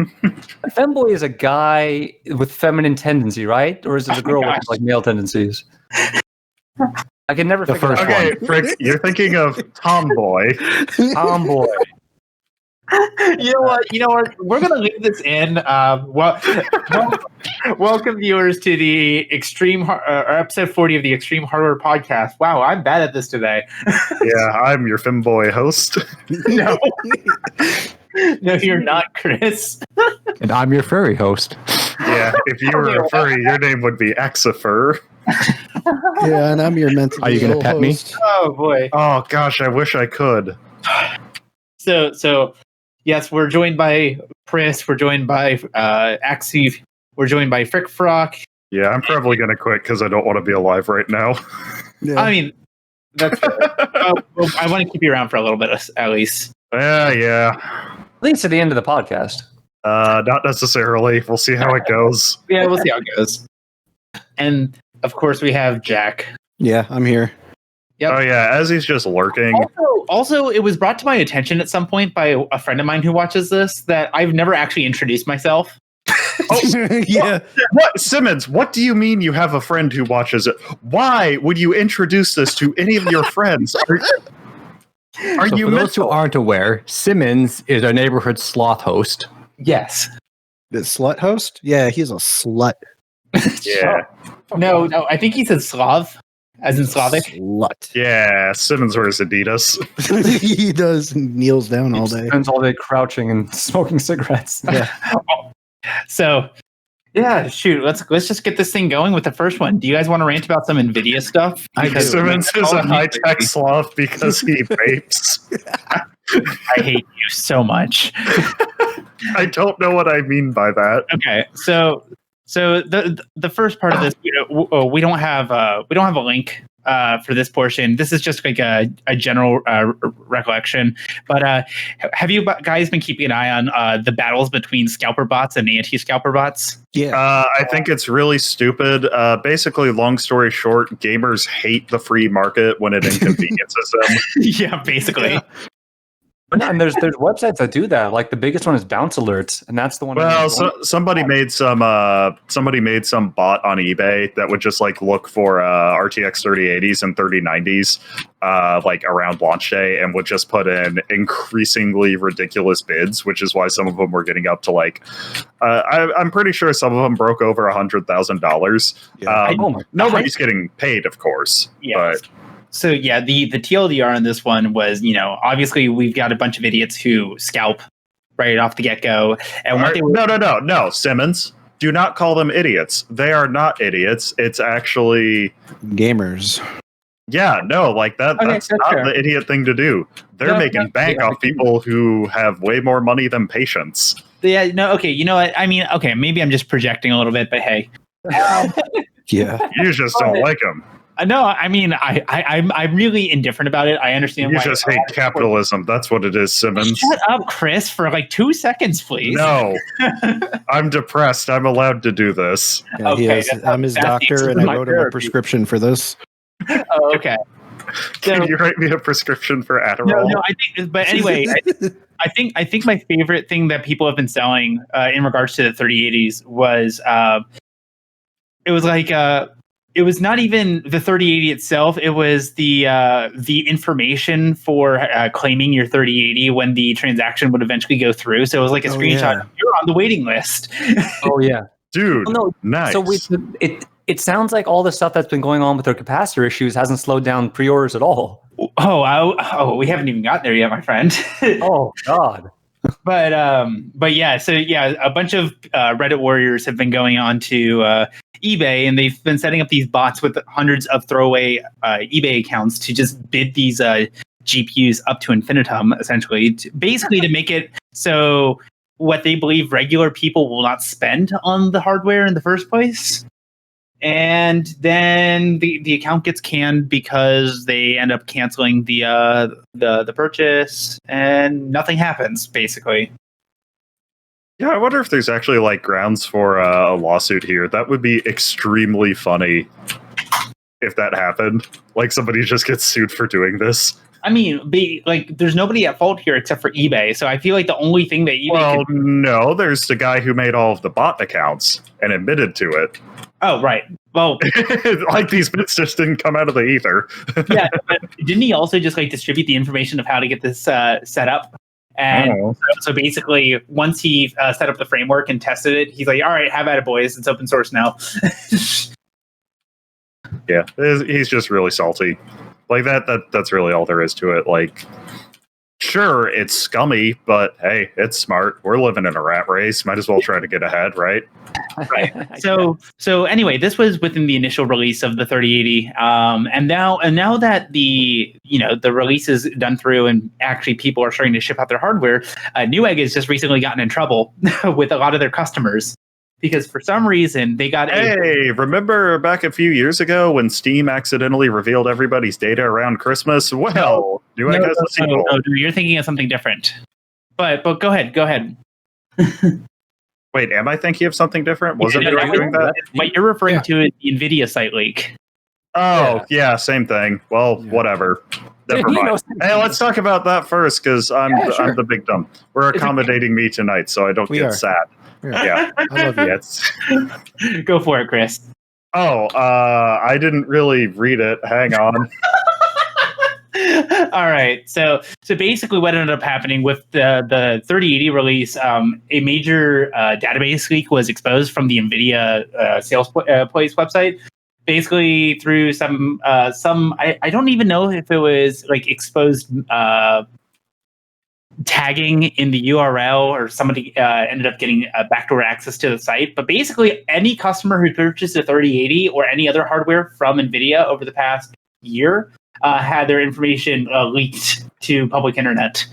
A femboy is a guy with feminine tendency, right? Or is it a girl with like male tendencies? I can never figure first that out. Okay, Frick, you're thinking of tomboy. Tomboy. You know what? We're gonna leave this in. Welcome viewers to the episode 40 of the Extreme Hardware Podcast. Wow, I'm bad at this today. Yeah, I'm your femboy host. No, no, you're not, Chris. And I'm your furry host. Yeah, if you were a furry, your name would be Axifur. Yeah, and I'm your mentally Are you going to pet host. me? Oh boy. Oh gosh, I wish I could. So yes, we're joined by Chris. We're joined by Axie. We're joined by Frick Frock. Yeah, I'm probably going to quit because I don't want to be alive right now. Yeah. I mean, that's fair. Well, I want to keep you around for a little bit at least. Yeah. At least at the end of the podcast. Not necessarily. We'll see how it goes. Yeah, we'll see how it goes. And of course, we have Jack. Yeah, I'm here. Yep. Oh yeah, as he's just lurking. Also, it was brought to my attention at some point by a friend of mine who watches this that I've never actually introduced myself. Yeah. What, Simmons? What do you mean you have a friend who watches it? Why would you introduce this to any of your friends? Are So you for those who mental? aren't aware, Simmons is our neighborhood sloth host. Yes. The slut host? Yeah, he's a slut. Yeah, No, I think he said Slav, as in Slavic. Slut. yeah. Simmons wears Adidas. He does. Kneels down all day. Spends all day crouching and smoking cigarettes. Yeah. So, yeah, shoot. Let's just get this thing going with the first one. Do you guys want to rant about some NVIDIA stuff? Because Simmons is a high-tech sloth because he vapes. I hate you so much. I don't know what I mean by that. Okay, so the first part of this, we don't have a link for this portion. This is just like a general recollection. But have you guys been keeping an eye on the battles between scalper bots and anti-scalper bots? Yeah. I think it's really stupid. Basically, long story short, gamers hate the free market when it inconveniences them. Yeah, basically. Yeah. And there's websites that do that. Like the biggest one is Bounce Alerts, and that's the one. Well, somebody made some bot on eBay that would just like look for RTX 3080s and 3090s like around launch day, and would just put in increasingly ridiculous bids, which is why some of them were getting up to like I'm pretty sure some of them broke over $100,000. Yeah. Nobody's getting paid, of course. Yeah. But So yeah, the TLDR on this one was, obviously we've got a bunch of idiots who scalp right off the get-go. And what they were, no, Simmons. Do not call them idiots. They are not idiots. It's actually Gamers. yeah, no, like that. Okay, that's that's not fair. the idiot thing to do. They're No, making no, bank yeah, off people who have way more money than patience. yeah, no, okay, you know what? I mean, okay, maybe I'm just projecting a little bit, but hey. Yeah. You just don't like them. No, I mean, I'm really indifferent about it. I understand You why. just hate capitalism. That's what it is, Simmons. Shut up, Chris, for like 2 seconds, please. No, I'm depressed. I'm allowed to do this. Yeah, he Okay, has, that's I'm his the doctor, extent and of I my wrote him a therapy. prescription for this. Oh, okay. Can So- you write me a prescription for Adderall? No, I think, but anyway, I think my favorite thing that people have been selling in regards to the 3080s was it was like it was not even the 3080 itself. It was the information for claiming your 3080 when the transaction would eventually go through. So it was like a Oh, screenshot. yeah. You're on the waiting list. Oh yeah. Dude, Well, no, nice. So it sounds like all the stuff that's been going on with their capacitor issues hasn't slowed down pre-orders at all. Oh, we haven't even gotten there yet, my friend. Oh God. But yeah, so yeah, a bunch of Reddit warriors have been going on to eBay, and they've been setting up these bots with hundreds of throwaway eBay accounts to just bid these GPUs up to infinitum, essentially, basically to make it so what they believe regular people will not spend on the hardware in the first place. And then the account gets canned because they end up canceling the purchase, and nothing happens, basically. Yeah, I wonder if there's actually like grounds for a lawsuit here. That would be extremely funny if that happened. Like somebody just gets sued for doing this. I mean, there's nobody at fault here except for eBay. So I feel like the only thing that eBay Well, no, there's the guy who made all of the bot accounts and admitted to it. Oh, right. Well, like these bits just didn't come out of the ether. yeah, but didn't he also just distribute the information of how to get this set up? And so basically, once he set up the framework and tested it, he's like, "All right, have at it, boys. It's open source now." Yeah, he's just really salty. Like that's really all there is to it. Like, sure, it's scummy, but hey, it's smart. We're living in a rat race. Might as well try to get ahead, right? Right. So anyway, this was within the initial release of the 3080, and now that the release is done through and actually people are starting to ship out their hardware, Newegg has just recently gotten in trouble with a lot of their customers. Because for some reason they got remember back a few years ago when Steam accidentally revealed everybody's data around Christmas? Well, Newegg has a sequel. No, you're thinking of something different. But go ahead. Wait, am I thinking of something different? Wasn't Newegg doing that? What you're referring to is the NVIDIA site leak. Oh, yeah, same thing. Well, whatever. Never mind. Hey, let's talk about that first, because I'm the big dumb. We're accommodating me tonight, so I don't get sad. Yeah, I love you. Go for it, Chris. Oh, I didn't really read it. Hang on. All right. So basically, what ended up happening with the 3080 release, a major database leak was exposed from the NVIDIA sales place website. Basically, through some I don't even know if it was exposed tagging in the URL, or somebody ended up getting backdoor access to the site. But basically, any customer who purchased a 3080 or any other hardware from NVIDIA over the past year had their information leaked to public internet.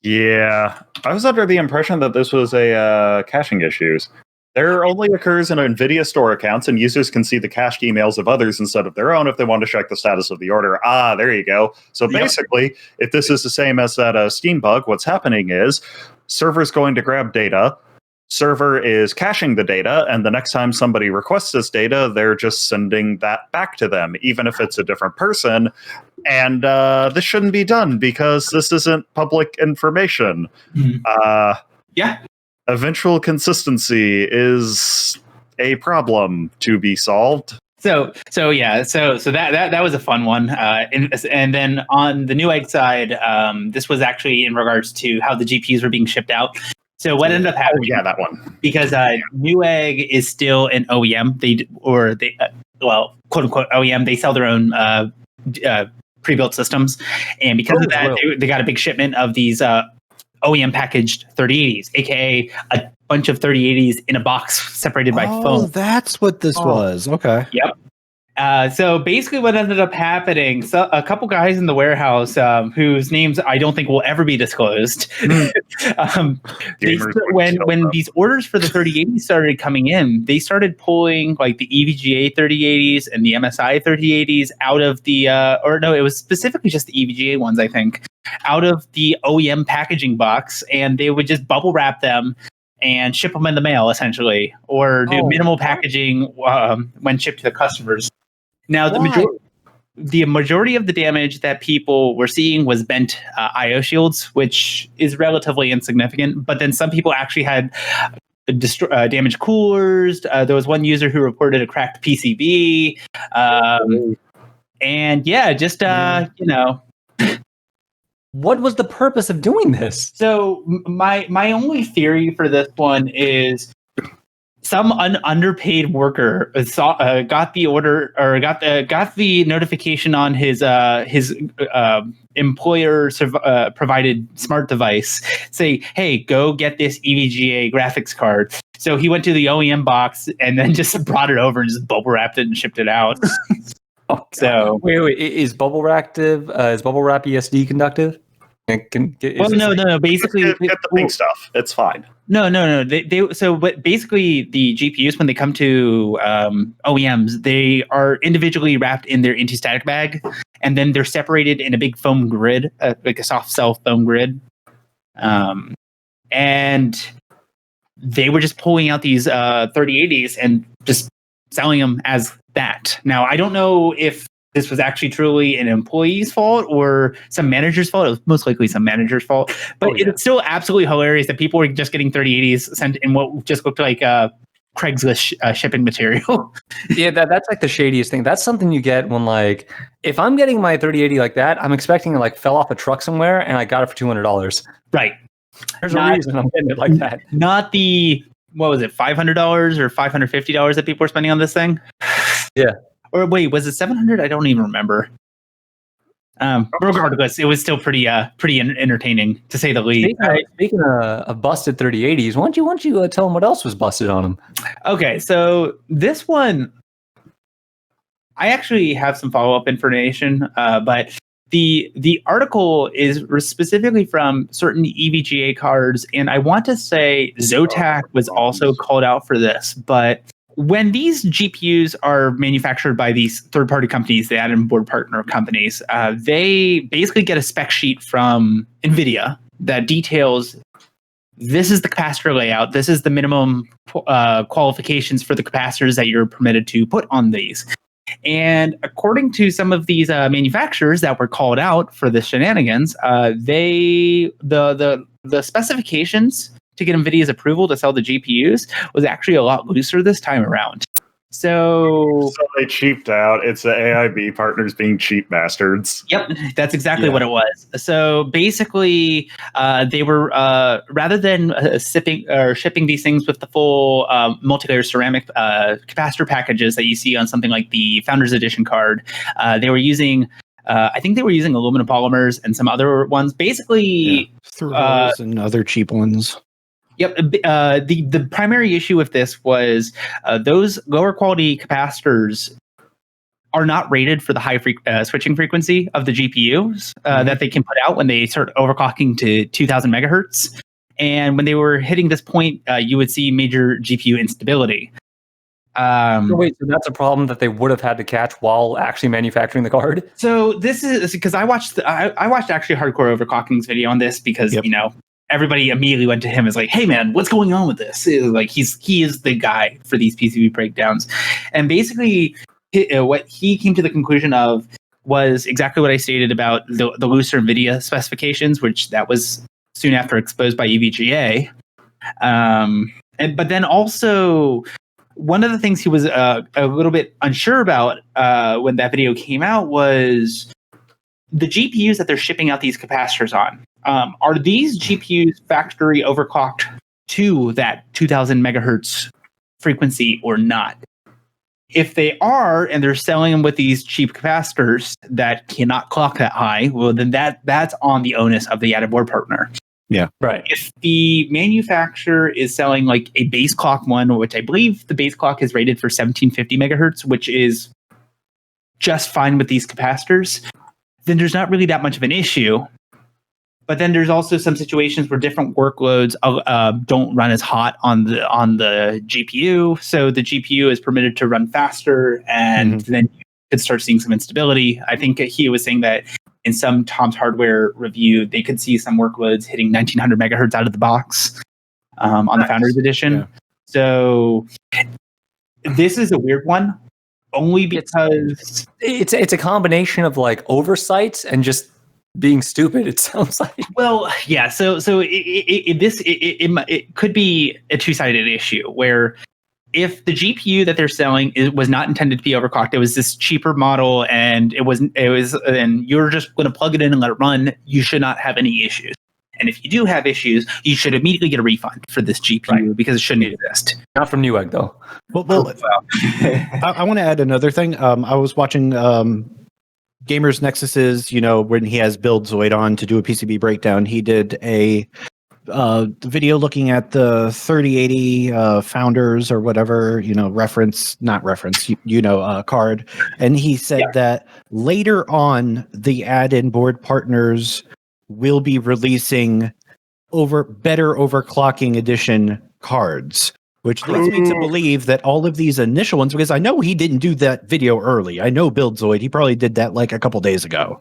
Yeah, I was under the impression that this was a caching issues. There only occurs in NVIDIA store accounts, and users can see the cached emails of others instead of their own if they want to check the status of the order. Ah, there you go. So basically, if this is the same as that Steam bug, what's happening is server's going to grab data, server is caching the data, and the next time somebody requests this data, they're just sending that back to them, even if it's a different person. And this shouldn't be done because this isn't public information. Yeah. Eventual consistency is a problem to be solved. So that was a fun one. And then on the Newegg side, this was actually in regards to how the GPUs were being shipped out. So what ended up happening? Yeah, that one. Because Newegg is still an OEM. They quote unquote OEM. They sell their own pre-built systems, and because of that, they got a big shipment of these OEM packaged 3080s, aka a bunch of 3080s in a box separated by foam. Oh, that's what this was. Okay. Yep. So basically what ended up happening, so a couple guys in the warehouse whose names I don't think will ever be disclosed, when these orders for the 3080s started coming in, they started pulling the EVGA 3080s and the MSI 3080s out of the, it was specifically just the EVGA ones, I think, out of the OEM packaging box, and they would just bubble wrap them and ship them in the mail, essentially, or do minimal packaging when shipped to the customers. Now, the majority of the damage that people were seeing was bent I/O shields, which is relatively insignificant. But then some people actually had damaged coolers. There was one user who reported a cracked PCB, and What was the purpose of doing this? So my only theory for this one is some underpaid worker got the order, or got the notification on his employer provided smart device, say, hey, go get this EVGA graphics card. So he went to the OEM box and then just brought it over and just bubble wrapped it and shipped it out. So wait, is bubble wrap ESD conductive? No. Basically, get the pink stuff. It's fine. No. But basically, the GPUs, when they come to OEMs, they are individually wrapped in their anti-static bag, and then they're separated in a big foam grid, like a soft cell foam grid. And they were just pulling out these 3080s and just selling them as that. Now, I don't know if this was actually truly an employee's fault or some manager's fault. It was most likely some manager's fault. But it's still absolutely hilarious that people were just getting 3080s sent in what just looked like Craigslist shipping material. Yeah, that's like the shadiest thing. That's something you get when, like, if I'm getting my 3080 like that, I'm expecting it like fell off a truck somewhere and I got it for $200. Right. There's a reason I'm getting it like that. Not the, what was it, $500 or $550 that people were spending on this thing? Yeah. Or wait, was it $700? I don't even remember. Regardless, it was still pretty entertaining, to say the least. Speaking of busted 3080s, why don't you tell them what else was busted on them? Okay, so this one, I actually have some follow-up information, but the article is specifically from certain EVGA cards, and I want to say Zotac was also called out for this, but when these GPUs are manufactured by these third-party companies, the add-in board partner companies, they basically get a spec sheet from NVIDIA that details this is the capacitor layout, this is the minimum qualifications for the capacitors that you're permitted to put on these. And according to some of these manufacturers that were called out for the shenanigans, the specifications to get NVIDIA's approval to sell the GPUs was actually a lot looser this time around. So they cheaped out. It's the AIB partners being cheap bastards. Yep, that's exactly what it was. So basically, they were rather than shipping these things with the full multi-layer ceramic capacitor packages that you see on something like the Founders Edition card, they were using. I think they were using aluminum polymers and some other ones. Basically, and other cheap ones. Yep. The primary issue with this was those lower quality capacitors are not rated for the high switching frequency of the GPUs that they can put out when they start overclocking to 2000 megahertz. And when they were hitting this point, you would see major GPU instability. So that's a problem that they would have had to catch while actually manufacturing the card? So this is because I watched actually Hardcore Overclocking's video on this because, everybody immediately went to him as like, hey man, what's going on with this? Like he is the guy for these PCB breakdowns. And basically what he came to the conclusion of was exactly what I stated about the looser NVIDIA specifications, which that was soon after exposed by EVGA. But then also one of the things he was a little bit unsure about when that video came out was the GPUs that they're shipping out these capacitors on. Are these GPUs factory overclocked to that 2000 megahertz frequency or not? If they are, and they're selling them with these cheap capacitors that cannot clock that high, well, then that's on the onus of the added board partner. Yeah, right. If the manufacturer is selling like a base clock one, which I believe the base clock is rated for 1750 megahertz, which is just fine with these capacitors, then there's not really that much of an issue. But then there's also some situations where different workloads don't run as hot on the GPU, so the GPU is permitted to run faster, and then you could start seeing some instability. I think he was saying that in some Tom's Hardware review, they could see some workloads hitting 1900 megahertz out of the box on the Founders Edition. Yeah. So this is a weird one, only because it's a combination of like oversights and just being stupid. It sounds like. Well, yeah. So it could be a two-sided issue where if the GPU that they're selling was not intended to be overclocked, it was this cheaper model, and and you're just going to plug it in and let it run, you should not have any issues. And if you do have issues, you should immediately get a refund for this GPU because it shouldn't exist. Not from Newegg though. Well, I want to add another thing. I was watching Gamers Nexus's, when he has Build Zoid on to do a PCB breakdown, he did a video looking at the 3080 Founders or whatever, card. And he said that later on, the add-in board partners will be releasing better overclocking edition cards, which leads me to believe that all of these initial ones, because I know he didn't do that video early. I know Build Zoid, he probably did that like a couple days ago.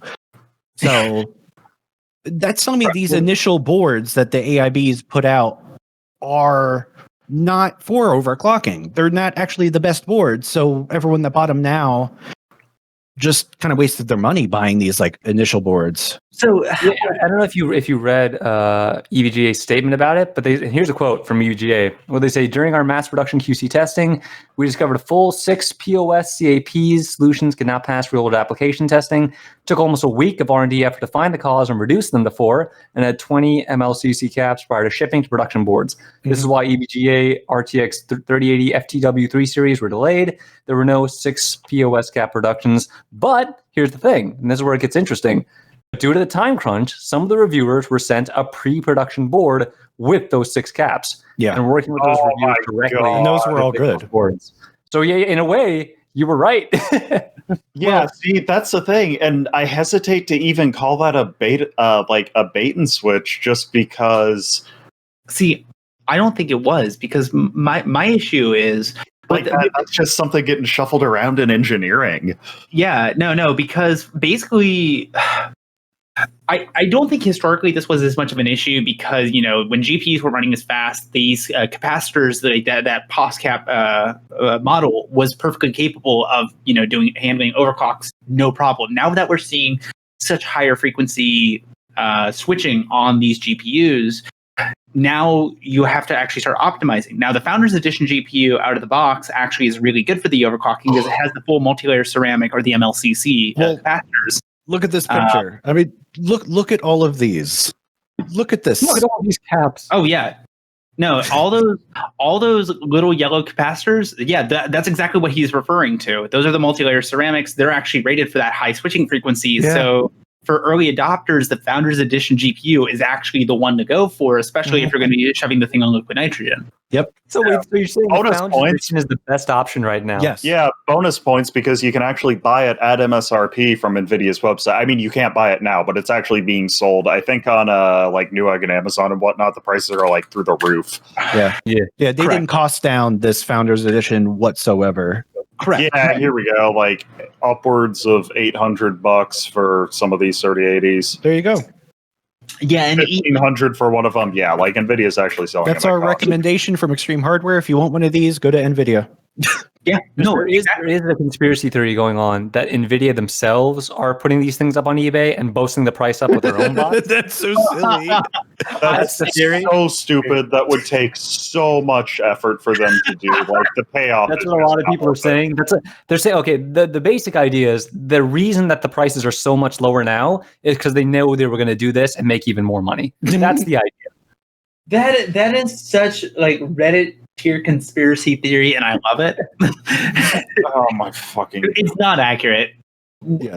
So that's telling me these initial boards that the AIBs put out are not for overclocking. They're not actually the best boards. So everyone that bought them now just kind of wasted their money buying these like initial boards. So Yeah, I don't know if you read EVGA's statement about it, but here's a quote from EVGA where they say, during our mass production QC testing, we discovered a full 6 POS CAPs solutions could now pass real-world application testing. Took almost a week of R&D effort to find the cause and reduce them to 4, and had 20 MLCC caps prior to shipping to production boards. This is why EVGA RTX 3080 FTW3 series were delayed. There were no 6 POS cap productions, but here's the thing, and this is where it gets interesting. Due to the time crunch, some of the reviewers were sent a pre-production board with those 6 caps. Yeah. And working with those reviewers directly. And those were all good. Boards. So yeah, in a way, you were right. Yeah, see, that's the thing, and I hesitate to even call that a bait, like a bait and switch, just because. See, I don't think it was, because my issue is like that's just something getting shuffled around in engineering. Yeah, no, because basically. I don't think historically this was as much of an issue because, you know, when GPUs were running as fast, these capacitors, that POS cap model was perfectly capable of, you know, handling overclocks, no problem. Now that we're seeing such higher frequency switching on these GPUs, now you have to actually start optimizing. Now, the Founders Edition GPU out of the box actually is really good for the overclocking because it has the full multi-layer ceramic or the MLCC capacitors. Look at this picture. I mean, look at all of these. Look at this. Look at all these caps. Oh yeah, no, all those little yellow capacitors. Yeah, that's exactly what he's referring to. Those are the multi-layer ceramics. They're actually rated for that high switching frequency. Yeah. So for early adopters, the Founders Edition GPU is actually the one to go for, especially if you're going to be shoving the thing on liquid nitrogen. Yep. So you're saying bonus the Founders Edition is the best option right now? Yes. Yeah, bonus points because you can actually buy it at MSRP from NVIDIA's website. I mean, you can't buy it now, but it's actually being sold. I think on like Newegg and Amazon and whatnot, the prices are like through the roof. Yeah. They didn't cost down this Founders Edition whatsoever. Correct. Yeah, here we go. Like upwards of $800 for some of these 3080s. There you go. Yeah, and $1,500 for one of them. Yeah, like NVIDIA's actually selling. That's our recommendation from Extreme Hardware. If you want one of these, go to NVIDIA. Yeah, no, there is a conspiracy theory going on that NVIDIA themselves are putting these things up on eBay and boasting the price up with their own bots. That's so silly. That's so stupid. That would take so much effort for them to do. Like the payoff. That's what a lot of people are saying. They're saying, okay, the basic idea is the reason that the prices are so much lower now is because they know they were going to do this and make even more money. That's the idea. That is such like Reddit tier conspiracy theory, and I love it. Oh my fucking! It's not accurate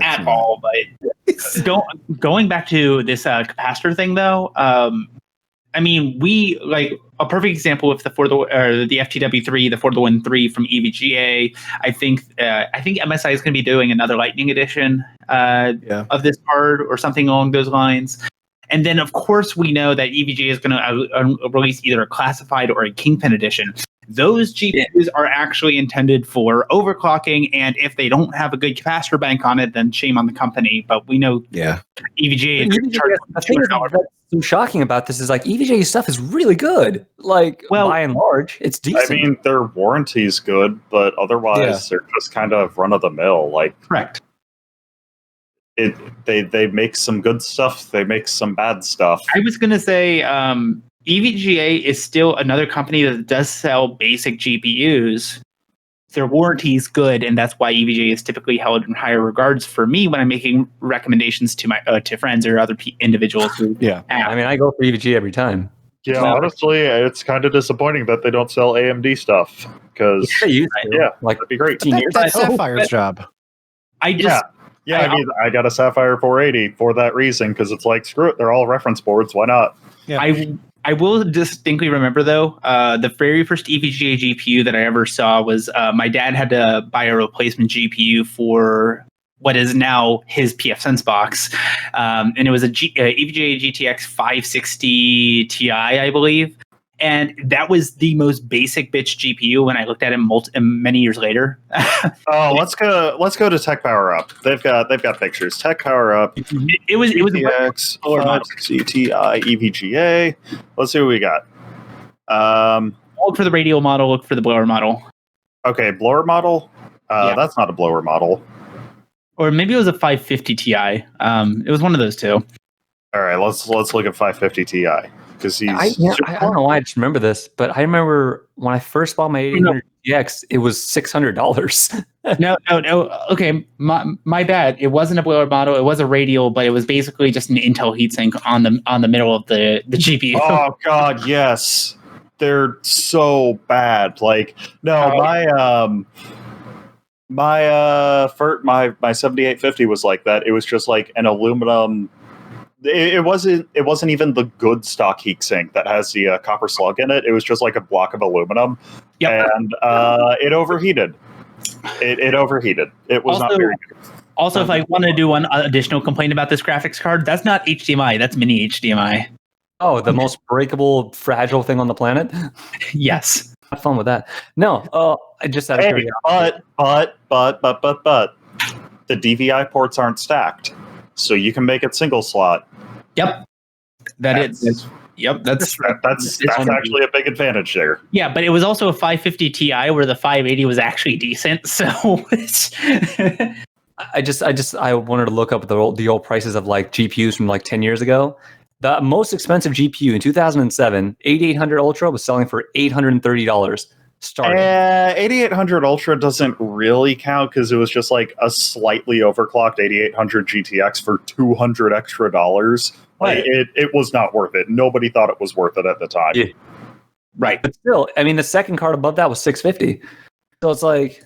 at all. But going back to this capacitor thing, though, I mean, we like a perfect example of the FTW3, the 4-to-1-3 from EVGA. I think MSI is going to be doing another Lightning edition of this card or something along those lines. And then, of course, we know that EVGA is going to release either a classified or a Kingpin edition. Those GPUs are actually intended for overclocking, and if they don't have a good capacitor bank on it, then shame on the company. But we know EVGA charges $200. What's so shocking about this is like EVGA stuff is really good. Like, by and large, it's decent. I mean, their warranty's good, but otherwise they're just kind of run of the mill. Like, correct. They make some good stuff. They make some bad stuff. I was going to say EVGA is still another company that does sell basic GPUs. Their warranty is good, and that's why EVGA is typically held in higher regards for me when I'm making recommendations to my to friends or other individuals. Who I mean, I go for EVGA every time. Yeah, honestly, it's kind of disappointing that they don't sell AMD stuff because like that'd be great. That's Sapphire's job. Yeah, I mean, I got a Sapphire 480 for that reason because it's like, screw it, they're all reference boards. Why not? Yeah. I will distinctly remember, though, the very first EVGA GPU that I ever saw was my dad had to buy a replacement GPU for what is now his PFSense box. And it was a EVGA GTX 560 Ti, I believe. And that was the most basic bitch GPU when I looked at it many years later. Let's go to Tech Power Up. They've got pictures. Tech Power Up. It was GTX 560 Ti EVGA. Let's see what we got. Look for the radial model. Look for the blower model. Okay, blower model. That's not a blower model. or maybe it was a 550 Ti. It was one of those two. All right, let's look at 550 Ti because I don't know why I just remember this, but I remember when I first bought my 8800 GX, it was $600. No. Okay, my bad. It wasn't a boiler model. It was a radial, but it was basically just an Intel heatsink on the middle of the GPU. Oh God, yes, they're so bad. Like, no, my 7850 was like that. It was just like an aluminum. It wasn't even the good stock heatsink that has the copper slug in it. It was just like a block of aluminum, and it overheated. It overheated. It was not very good. Also, if I want to do one additional complaint about this graphics card, that's not HDMI. That's mini HDMI. Oh, the most breakable, fragile thing on the planet. Yes. Have fun with that. No, I just had Hey, but the DVI ports aren't stacked, so you can make it single slot. Yep. That's actually a big advantage there. Yeah, but it was also a 550 Ti where the 580 was actually decent. So I wanted to look up the old prices of like GPUs from like 10 years ago. The most expensive GPU in 2007, 8800 Ultra, was selling for $830 starting. 8800 Ultra doesn't really count because it was just like a slightly overclocked 8800 GTX for $200 extra. Like, it was not worth it. Nobody thought it was worth it at the time. Yeah. Right. But still, I mean, the second card above that was $650. So it's like,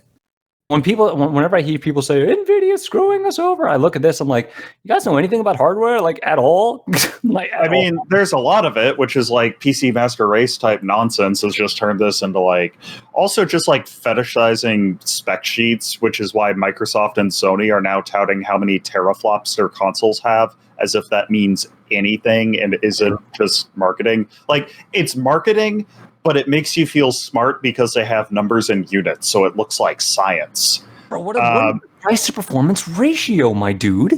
whenever I hear people say NVIDIA's screwing us over, I look at this, I'm like, you guys know anything about hardware, like, at all? There's a lot of it, which is like PC Master Race type nonsense has just turned this into like, also just like fetishizing spec sheets, which is why Microsoft and Sony are now touting how many teraflops their consoles have, as if that means anything and isn't just marketing. Like, it's marketing, but it makes you feel smart because they have numbers and units, so it looks like science. Bro, what a price to performance ratio, my dude.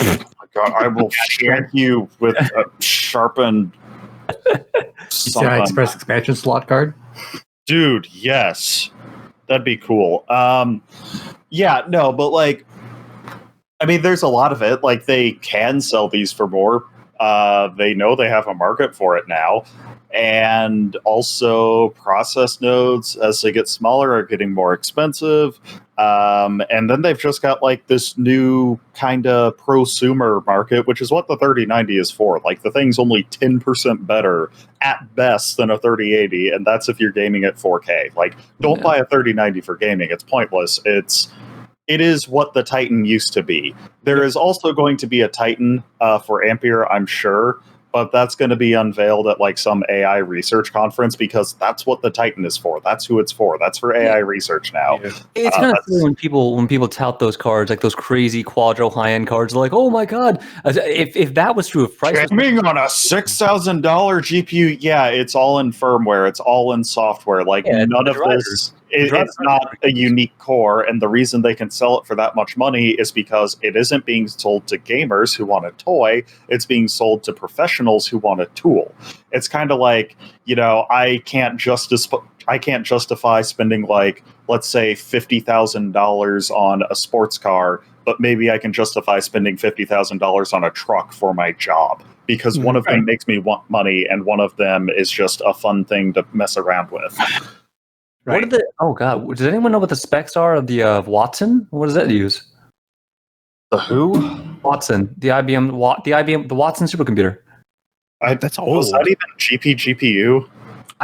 Oh my God, I will shank you with a sharpened PCI Express expansion slot card. Dude, yes. That'd be cool. Yeah, no, but like, I mean, there's a lot of it. Like, they can sell these for more. They know they have a market for it now. And also, process nodes, as they get smaller, are getting more expensive. And then they've just got like this new kind of prosumer market, which is what the 3090 is for. Like, the thing's only 10% better at best than a 3080, and that's if you're gaming at 4K. Like, don't buy a 3090 for gaming. It's pointless. It is what the Titan used to be. There is also going to be a Titan for Ampere, I'm sure, but that's going to be unveiled at like some AI research conference because that's what the Titan is for. That's who it's for. That's for AI research now. Yeah. It's kind of silly when people tout those cards, like those crazy Quadro high-end cards, like, oh my God, if that was true, if price gaming on a $6,000 GPU, yeah, it's all in firmware, it's all in software. Like, none of this. It's not a unique core, and the reason they can sell it for that much money is because it isn't being sold to gamers who want a toy, it's being sold to professionals who want a tool. It's kind of like, I can't justify spending, like, let's say $50,000 on a sports car, but maybe I can justify spending $50,000 on a truck for my job, because one of them makes me want money, and one of them is just a fun thing to mess around with. Right. Oh God! Does anyone know what the specs are of the Watson? What does that use? The who? Watson, the Watson supercomputer. That's old. Was that even GPU?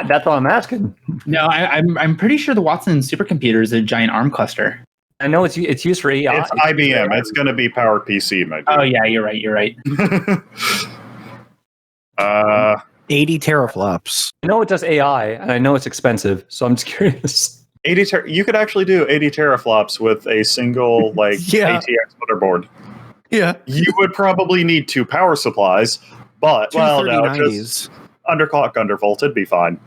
That's what I'm asking. No, I'm pretty sure the Watson supercomputer is a giant ARM cluster. I know it's used for AI. It's IBM. It's going to be PowerPC, my dude. Oh yeah, you're right. 80 teraflops. I know it does AI, and I know it's expensive, so I'm just curious. You could actually do 80 teraflops with a single ATX motherboard. Yeah. You would probably need 2 power supplies, but just underclock, undervolted, be fine.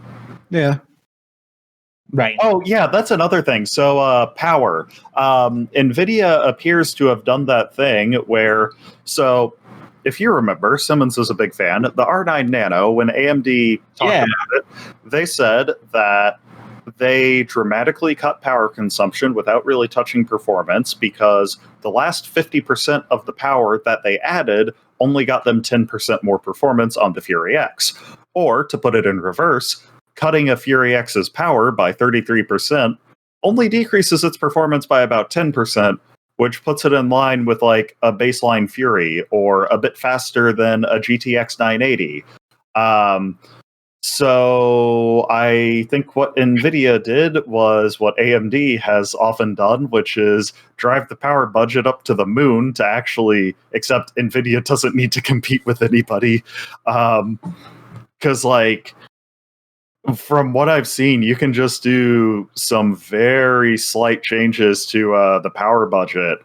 Yeah. Right. Oh, yeah, that's another thing. So, power. NVIDIA appears to have done that thing where, if you remember, Simmons is a big fan. The R9 Nano, when AMD talked about it, they said that they dramatically cut power consumption without really touching performance because the last 50% of the power that they added only got them 10% more performance on the Fury X. Or, to put it in reverse, cutting a Fury X's power by 33% only decreases its performance by about 10%, which puts it in line with like a baseline Fury or a bit faster than a GTX 980. So I think what NVIDIA did was what AMD has often done, which is drive the power budget up to the moon to actually, except NVIDIA doesn't need to compete with anybody. Because like, from what I've seen, you can just do some very slight changes to the power budget,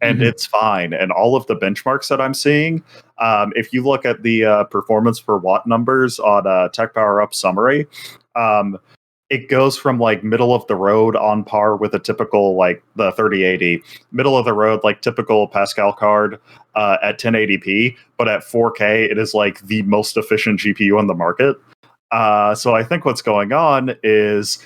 and it's fine. And all of the benchmarks that I'm seeing, if you look at the performance per watt numbers on Tech Power Up summary, it goes from like middle of the road on par with a typical like the 3080, middle of the road like typical Pascal card at 1080p, but at 4K it is like the most efficient GPU on the market. So I think what's going on is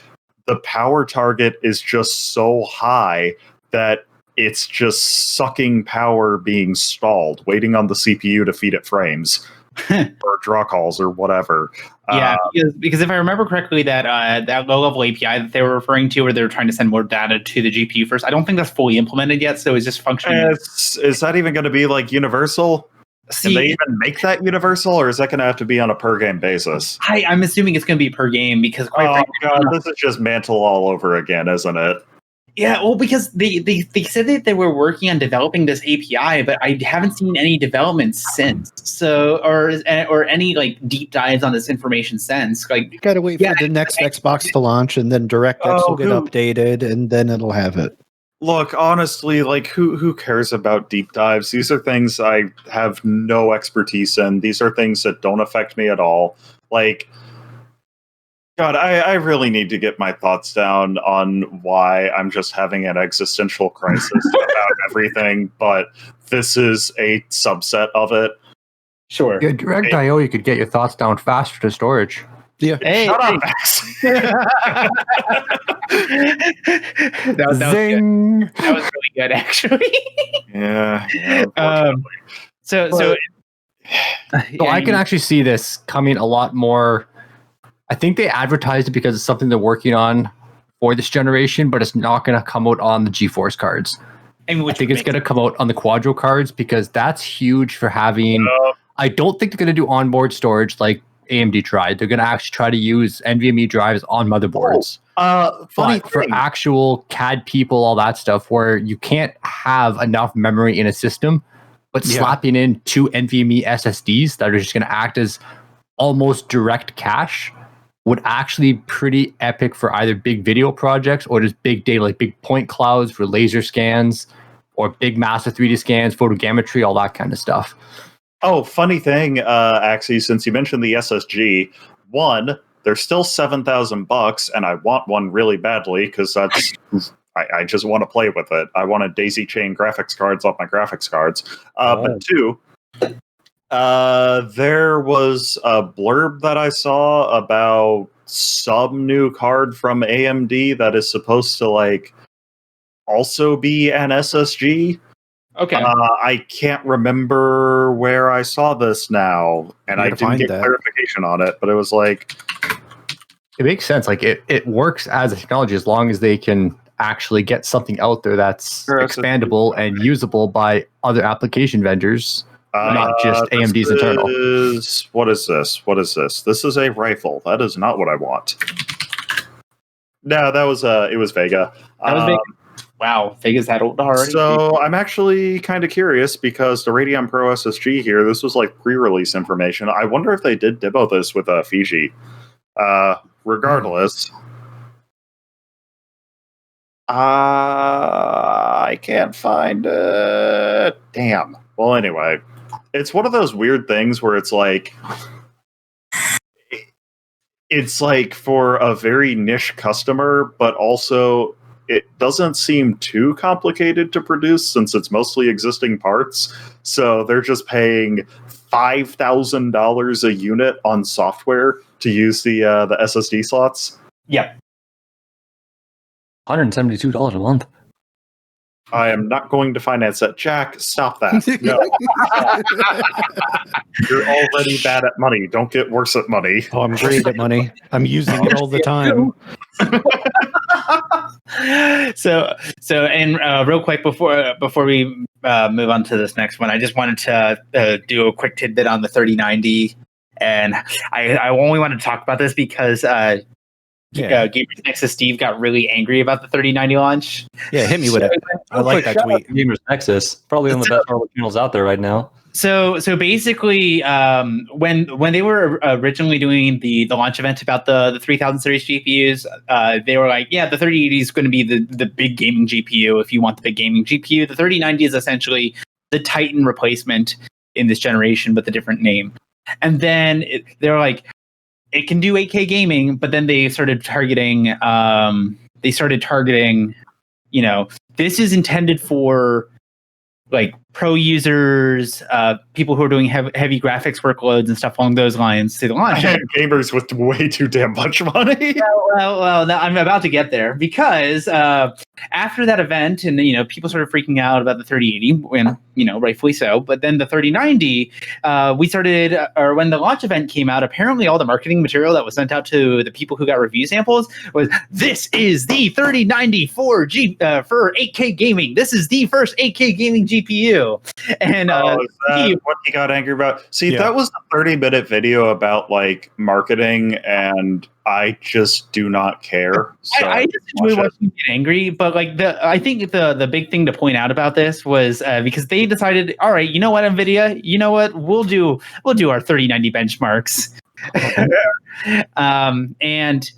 the power target is just so high that it's just sucking power being stalled, waiting on the CPU to feed it frames or draw calls or whatever. Yeah, because if I remember correctly, that low-level API that they were referring to, where they were trying to send more data to the GPU first, I don't think that's fully implemented yet, so it's just functioning. Is that even going to be like universal? Can they even make that universal, or is that going to have to be on a per-game basis? I'm assuming it's going to be per game, because quite frankly, God, this is just Mantle all over again, isn't it? Yeah, well, because they said that they were working on developing this API, but I haven't seen any developments since. So, or any like deep dives on this information since. Like, You gotta wait for the next Xbox to launch, and then DirectX will get updated, and then it'll have it. Look, honestly, like who cares about deep dives? These are things I have no expertise in. These are things that don't affect me at all. Like, God, I really need to get my thoughts down on why I'm just having an existential crisis about everything, but this is a subset of it. sure. Yeah, Direct.io, you could get your thoughts down faster to storage. Yeah. Hey, Shut up, Max. that was good. Zing! That was really good, actually. Yeah. So I can actually see this coming a lot more. I think they advertised it because it's something they're working on for this generation, but it's not going to come out on the GeForce cards. I think it's going to come out on the Quadro cards because that's huge for having. I don't think they're going to do onboard storage like AMD tried. They're going to actually try to use NVMe drives on motherboards. Funny But for actual CAD people, all that stuff, where you can't have enough memory in a system, but slapping in two NVMe SSDs that are just going to act as almost direct cache would actually be pretty epic for either big video projects or just big data, like big point clouds for laser scans or big massive 3D scans, photogrammetry, all that kind of stuff. Oh, funny thing, Axie, since you mentioned the SSG, one, they're still $7,000, and I want one really badly because that's I just want to play with it. I want to daisy chain graphics cards off my graphics cards. But two, there was a blurb that I saw about some new card from AMD that is supposed to like also be an SSG. okay. I can't remember where I saw this now, and I didn't get clarification on it, but it was like... It makes sense. Like it works as a technology as long as they can actually get something out there that's expandable and usable by other application vendors, not just AMD's internal. What is this? What is this? This is a rifle. That is not what I want. No, that was it was Vega. That was Vega. Wow, Vega's that old already. So I'm actually kind of curious because the Radeon Pro SSG here, this was like pre-release information. I wonder if they did demo this with Fiji. Regardless, I can't find it. Damn. Well, anyway, it's one of those weird things where it's like for a very niche customer, but also it doesn't seem too complicated to produce since it's mostly existing parts. So they're just paying $5,000 a unit on software to use the SSD slots. Yep. $172 a month. I am not going to finance that. Jack, stop that. No. You're already bad at money. Don't get worse at money. Oh, I'm great at money. I'm using it all the time. And real quick before we move on to this next one, I just wanted to do a quick tidbit on the 3090, and I only wanted to talk about this because Gamers Nexus Steve got really angry about the 3090 launch. Yeah, hit me with it. I like that tweet. Gamers Nexus, probably one of the best mobile channels out there right now. So basically, when they were originally doing the launch event about the 3000 series GPUs, they were like, yeah, the 3080 is going to be the big gaming GPU if you want the big gaming GPU. The 3090 is essentially the Titan replacement in this generation, but the different name. And then they were like, it can do 8K gaming, but then they started targeting, you know, this is intended for like pro users, people who are doing heavy graphics workloads and stuff along those lines to the launch. I have gamers with way too damn much money. Well, now I'm about to get there because after that event, and you know, people started freaking out about the 3080, and you know, rightfully so. But then the 3090, when the launch event came out, apparently all the marketing material that was sent out to the people who got review samples was, "This is the 3090 for 8K gaming. This is the first 8K gaming GPU." And what he got angry about? See, that was a 30-minute video about like marketing, and I just do not care. So I just enjoy watching him get angry, but like I think the big thing to point out about this was because they decided, all right, you know what, NVIDIA, you know what, we'll do our 3090 benchmarks, and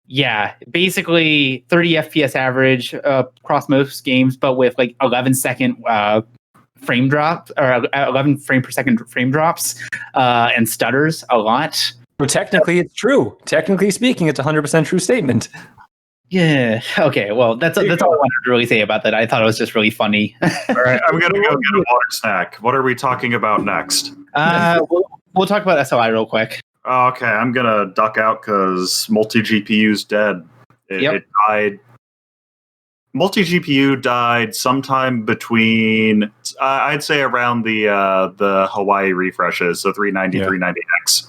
yeah, basically 30 FPS average across most games, but with like 11-second frame drop or 11 frame per second frame drops and stutters a lot. Well, technically, it's true. Technically speaking, it's a 100% true statement. Yeah. Okay. Well, that's all I wanted to really say about that. I thought it was just really funny. All right, I'm gonna go get a water snack. What are we talking about next? We'll talk about SOI real quick. Okay, I'm gonna duck out because multi GPU's dead. It died. Multi GPU died sometime between, I'd say, around the Hawaii refreshes, so 390, 390X.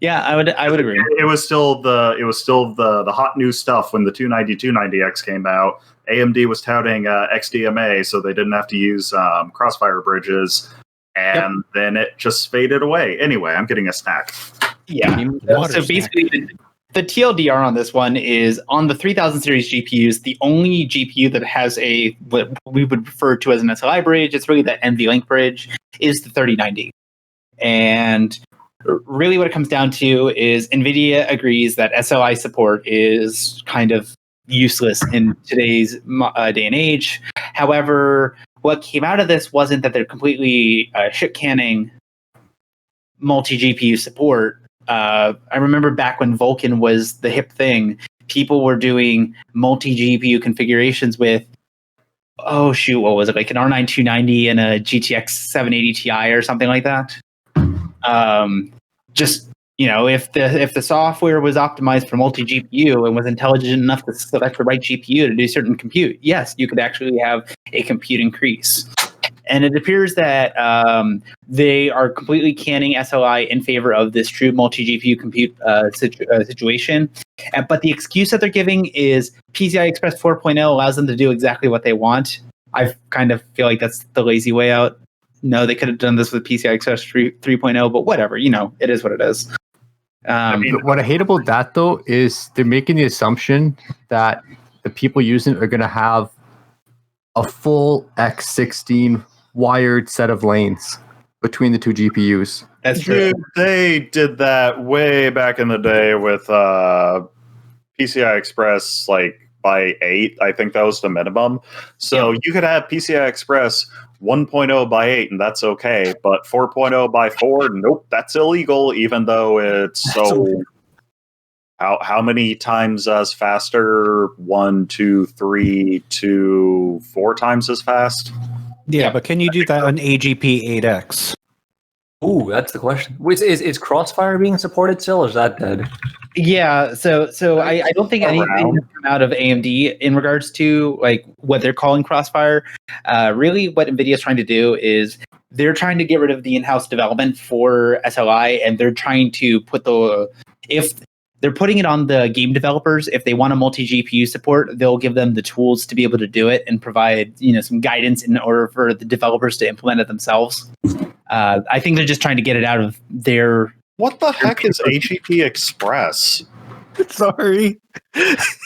Yeah, I would agree. It was still the hot new stuff when the 290, 290X came out. AMD was touting XDMA, so they didn't have to use Crossfire bridges, and then it just faded away. Anyway, I'm getting a snack. Yeah. So basically, the TLDR on this one is on the 3000 series GPUs, the only GPU that has what we would refer to as an SLI bridge, it's really the NVLink bridge, is the 3090. And really what it comes down to is NVIDIA agrees that SLI support is kind of useless in today's day and age. However, what came out of this wasn't that they're completely shit-canning multi-GPU support. I remember back when Vulkan was the hip thing, people were doing multi-GPU configurations with, what was it, like an R9 290 and a GTX 780 Ti or something like that? Just, you know, if the software was optimized for multi-GPU and was intelligent enough to select the right GPU to do certain compute, yes, you could actually have a compute increase. And it appears that they are completely canning SLI in favor of this true multi-GPU compute situation. But the excuse that they're giving is PCI Express 4.0 allows them to do exactly what they want. I kind of feel like that's the lazy way out. No, they could have done this with PCI Express 3.0, but whatever, you know, it is what it is. What I hate about that, though, is they're making the assumption that the people using it are going to have a full X16 wired set of lanes between the two GPUs. That's true. Dude, they did that way back in the day with PCI Express, like by 8. I think that was the minimum. So you could have PCI Express 1.0 by 8, and that's okay. But 4.0 by 4, nope, that's illegal, even though it's so... How many times as faster? 1, 2, 3 to 4 times as fast? Yeah, but can you do that on AGP 8X? Ooh, that's the question. Is Crossfire being supported still, or is that dead? Yeah, so I don't think anything has come out of AMD in regards to like what they're calling Crossfire. Really, what NVIDIA is trying to do is they're trying to get rid of the in-house development for SLI, and they're trying to put if they're putting it on the game developers. If they want a multi-GPU support, they'll give them the tools to be able to do it and provide some guidance in order for the developers to implement it themselves. I think they're just trying to get it out of their. What the heck is AGP Express? Sorry.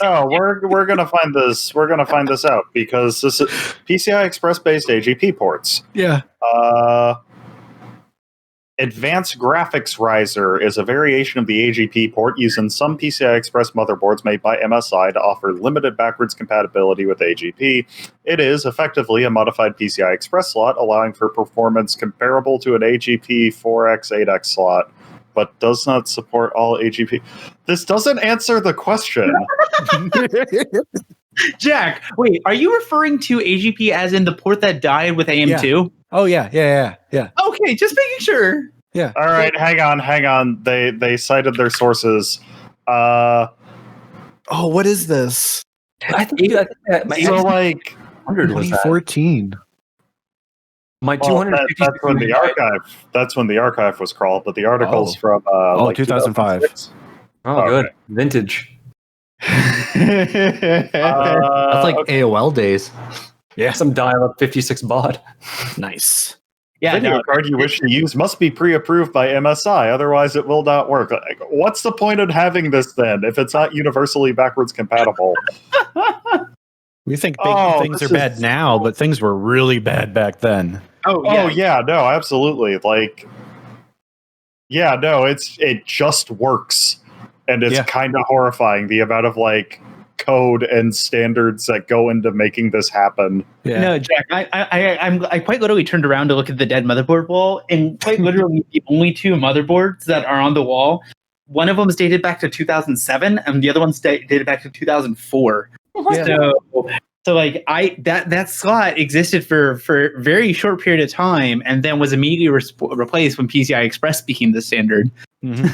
Oh, we're gonna find this. We're gonna find this out because this is PCI Express based AGP ports. Yeah. Advanced Graphics Riser is a variation of the AGP port used in some PCI Express motherboards made by MSI to offer limited backwards compatibility with AGP. It is effectively a modified PCI Express slot, allowing for performance comparable to an AGP 4X, 8X slot, but does not support all AGP. This doesn't answer the question. Jack, wait, are you referring to AGP as in the port that died with AM2? Oh yeah. Okay, just making sure. Yeah. All right, hang on. They cited their sources. Oh, what is this? I think that my So like 100 was that. 2014. My well, 250. that's when the archive. That's when the archive was crawled, but the article's from like 2005. 2006. Oh, Okay. good. Vintage. That's like AOL days. Yeah, some dial-up 56 baud. Nice. Yeah, Video no, card you wish to use must be pre-approved by MSI, otherwise it will not work. Like, what's the point of having this then if it's not universally backwards compatible? We think things this are bad now, but things were really bad back then. Oh Oh yeah, no, absolutely. Like, yeah, no, it just works, and it's kind of horrifying the amount of like code and standards that go into making this happen. Yeah. No, Jack, I quite literally turned around to look at the dead motherboard wall, and quite literally the only two motherboards that are on the wall, one of them is dated back to 2007, and the other one's dated back to 2004. Yeah. So like that slot existed for a very short period of time, and then was immediately replaced when PCI Express became the standard.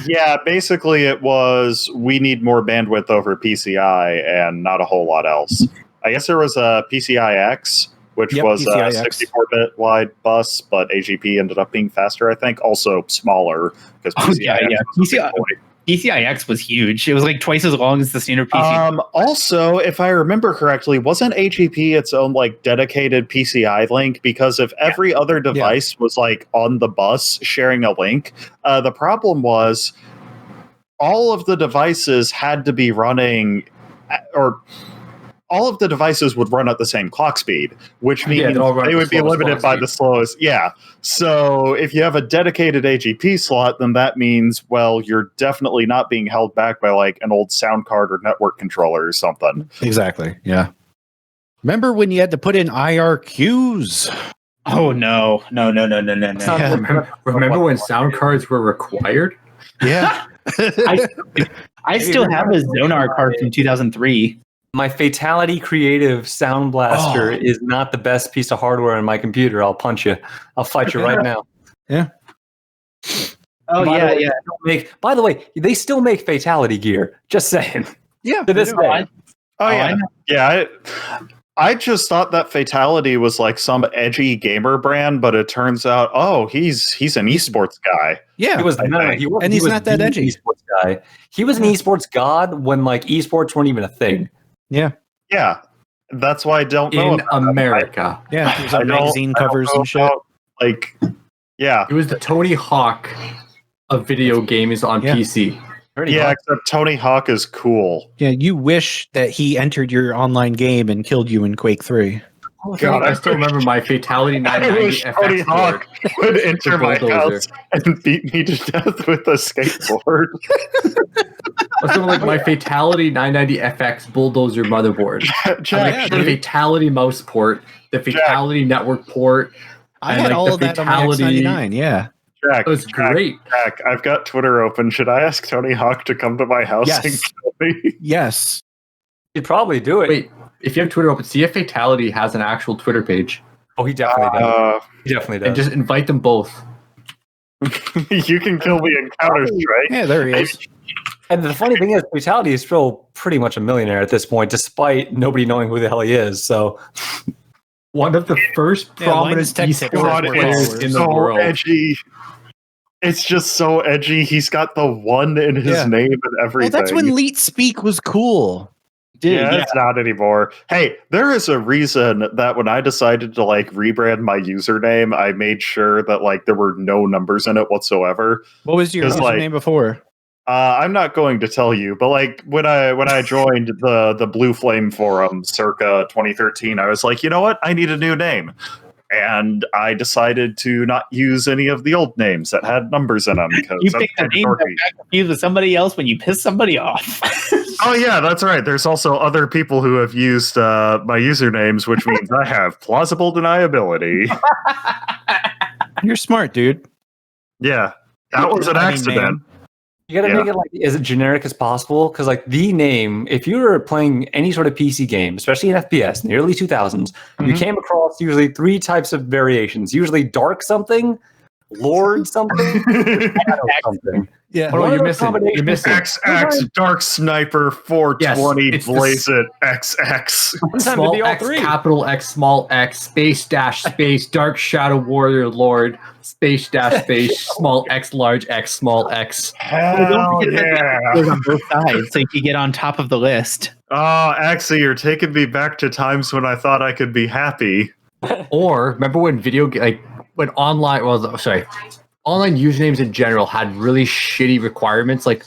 Yeah, basically it was we need more bandwidth over PCI and not a whole lot else. I guess there was a PCI-X, which was a PCI-X. 64-bit wide bus, but AGP ended up being faster, I think. Also smaller, because PCI-X was a big boy. PCI-X was huge. It was like twice as long as the standard PCI. Also, if I remember correctly, wasn't AGP its own like dedicated PCI link? Because if every other device was like on the bus sharing a link, the problem was all of the devices had to be running, or all of the devices would run at the same clock speed, which means they would be limited by the slowest. Yeah. So if you have a dedicated AGP slot, then that means, well, you're definitely not being held back by like an old sound card or network controller or something. Exactly. Yeah. Remember when you had to put in IRQs? Oh no. Remember when sound cards were required? Yeah. I still have a Zonar card from 2003. My Fatality Creative Sound Blaster is not the best piece of hardware on my computer. I'll punch you. I'll fight you right now. Yeah. Oh By the way, they still make Fatality gear. Just saying. Yeah. To this day. I just thought that Fatality was like some edgy gamer brand, but it turns out, he's an esports guy. Yeah. He was and he's not that edgy. Esports guy. He was an esports god when like esports weren't even a thing. Yeah. Yeah. That's why I don't know in America. Yeah. He was on magazine covers and shit. Like, yeah. It was the Tony Hawk of video games on PC. Except Tony Hawk is cool. Yeah, you wish that he entered your online game and killed you in Quake 3. Oh, God, I still remember my Fatality 990 FX Tony Hawk would enter my house and beat me to death with a skateboard. Or something like my Fatality 990 FX Bulldozer motherboard. The Fatality mouse port, the Fatality network port. I had all of that on my X99, yeah. Jack, it was great. Jack, I've got Twitter open. Should I ask Tony Hawk to come to my house and kill me? Yes. He'd probably do it. Wait, if you have Twitter open, see if Fatality has an actual Twitter page. Oh, he definitely does. He definitely does. And just invite them both. You can kill me in Counter-Strike. Yeah, there he is. And the funny thing is, Fatality is still pretty much a millionaire at this point, despite nobody knowing who the hell he is. So, One of the first prominent Linus Tech Tips esports has players followers. in the so world. edgy. It's just so edgy. He's got the 1 in his Yeah. name and everything. Well, that's when Leet Speak was cool. Dude, Yeah, it's not anymore. Hey, there is a reason that when I decided to like rebrand my username, I made sure that like there were no numbers in it whatsoever. What was your 'Cause, like, username before? I'm not going to tell you, but like when I joined the Blue Flame forum circa 2013, I was like, you know what? I need a new name. And I decided to not use any of the old names that had numbers in them because you that's picked a kind of name that dorky. got confused with somebody else when you piss somebody off. Oh yeah, that's right. There's also other people who have used my usernames, which means I have plausible deniability. You're smart, dude. Yeah, that was an I mean, accident. man. you got to make it like as generic as possible. Because, like, the name, if you were playing any sort of PC game, especially in FPS in the early 2000s, you Mhm. came across usually 3 types of variations. Usually dark something, Lord something, shadow something. Yeah. One Oh, of you're those missing. You're combinations- missing. XX Dark Sniper 420 Yes, it's the Blaze It XX. Sometimes it'd Small be all X, 3. capital X, small X, space dash space, dark shadow warrior lord, space dash space, small X, large X, small X. Hell yeah! Goes on both sides, so you can get on top of the list. Oh, actually, you're taking me back to times when I thought I could be happy. Or remember when when online, online usernames in general had really shitty requirements, like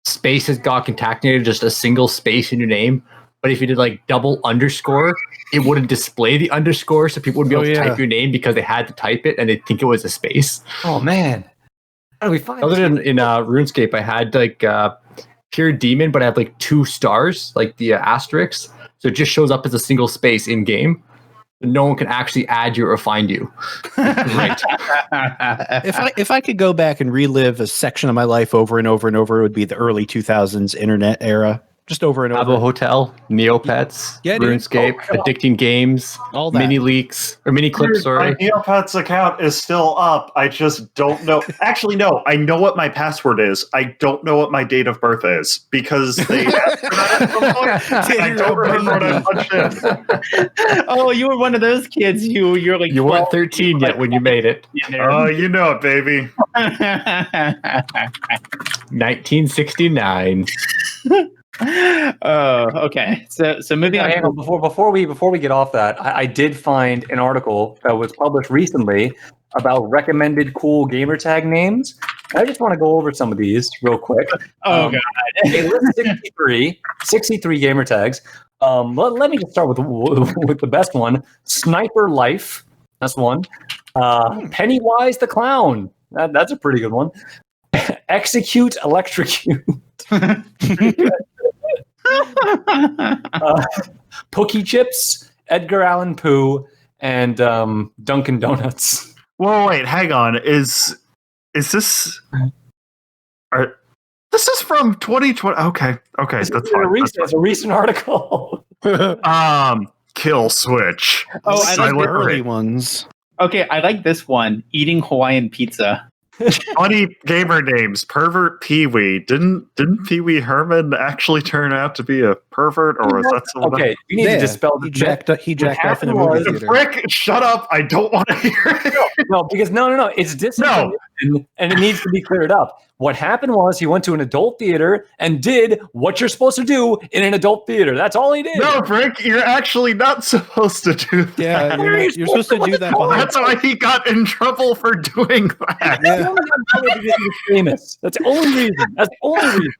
spaces got concatenated just a single space in your name. But if you did like double underscore, it wouldn't display the underscore, so people would be able to type your name because they had to type it and they think it was a space. Oh, man. How do we find Other this? than in RuneScape, I had like pure demon, but I had like 2 stars, like the asterisks, so it just shows up as a single space in game. No one can actually add you or find you. Right. If I could go back and relive a section of my life over and over and over, it would be the early 2000s internet era. Just over and Habbo over. Hotel, Neopets, Yeah, dude. RuneScape, Addicting Games, All that. Mini Leaks, or Mini Clips, My sorry. Neopets account is still up. I just don't know. Actually, no. I know what my password is. I don't know what my date of birth is because they asked for that at some point. I don't remember what I punched in. Oh, you were one of those kids. You're like You weren't 13 yet when you made it. Oh, you know it, baby. 1969. Oh, okay. So moving on. Hang on, before we get off that, I did find an article that was published recently about recommended cool gamer tag names. I just want to go over some of these real quick. Oh god. They list 63 gamer tags. Let me just start with the best one. Sniper Life. That's one. Pennywise the Clown. That's a pretty good one. Execute Electrocute. Pookie Chips, Edgar Allan Poe, and Dunkin' Donuts. Whoa, wait, hang on. Is this? This is from 2020. Okay, that's fine. It's a recent article. Kill Switch. Oh, I like Silent the early Raid. ones. Okay, I like this one. Eating Hawaiian pizza. Funny gamer names. Pervert Pee-wee. Didn't Pee-wee Herman actually turn out to be a pervert, or was that someone Okay, you need to dispel he the jacked up in a movie happened theater. Frick, shut up. I don't want to hear it. No, because no, it's disinformation, and it needs to be cleared up. What happened was he went to an adult theater and did what you're supposed to do in an adult theater. That's all he did. No, Frick, you're actually not supposed to do that. Yeah, you're supposed to do that behind. That's why he got in trouble for doing that. He only got in trouble because he was famous. That's the only reason. That's the only reason.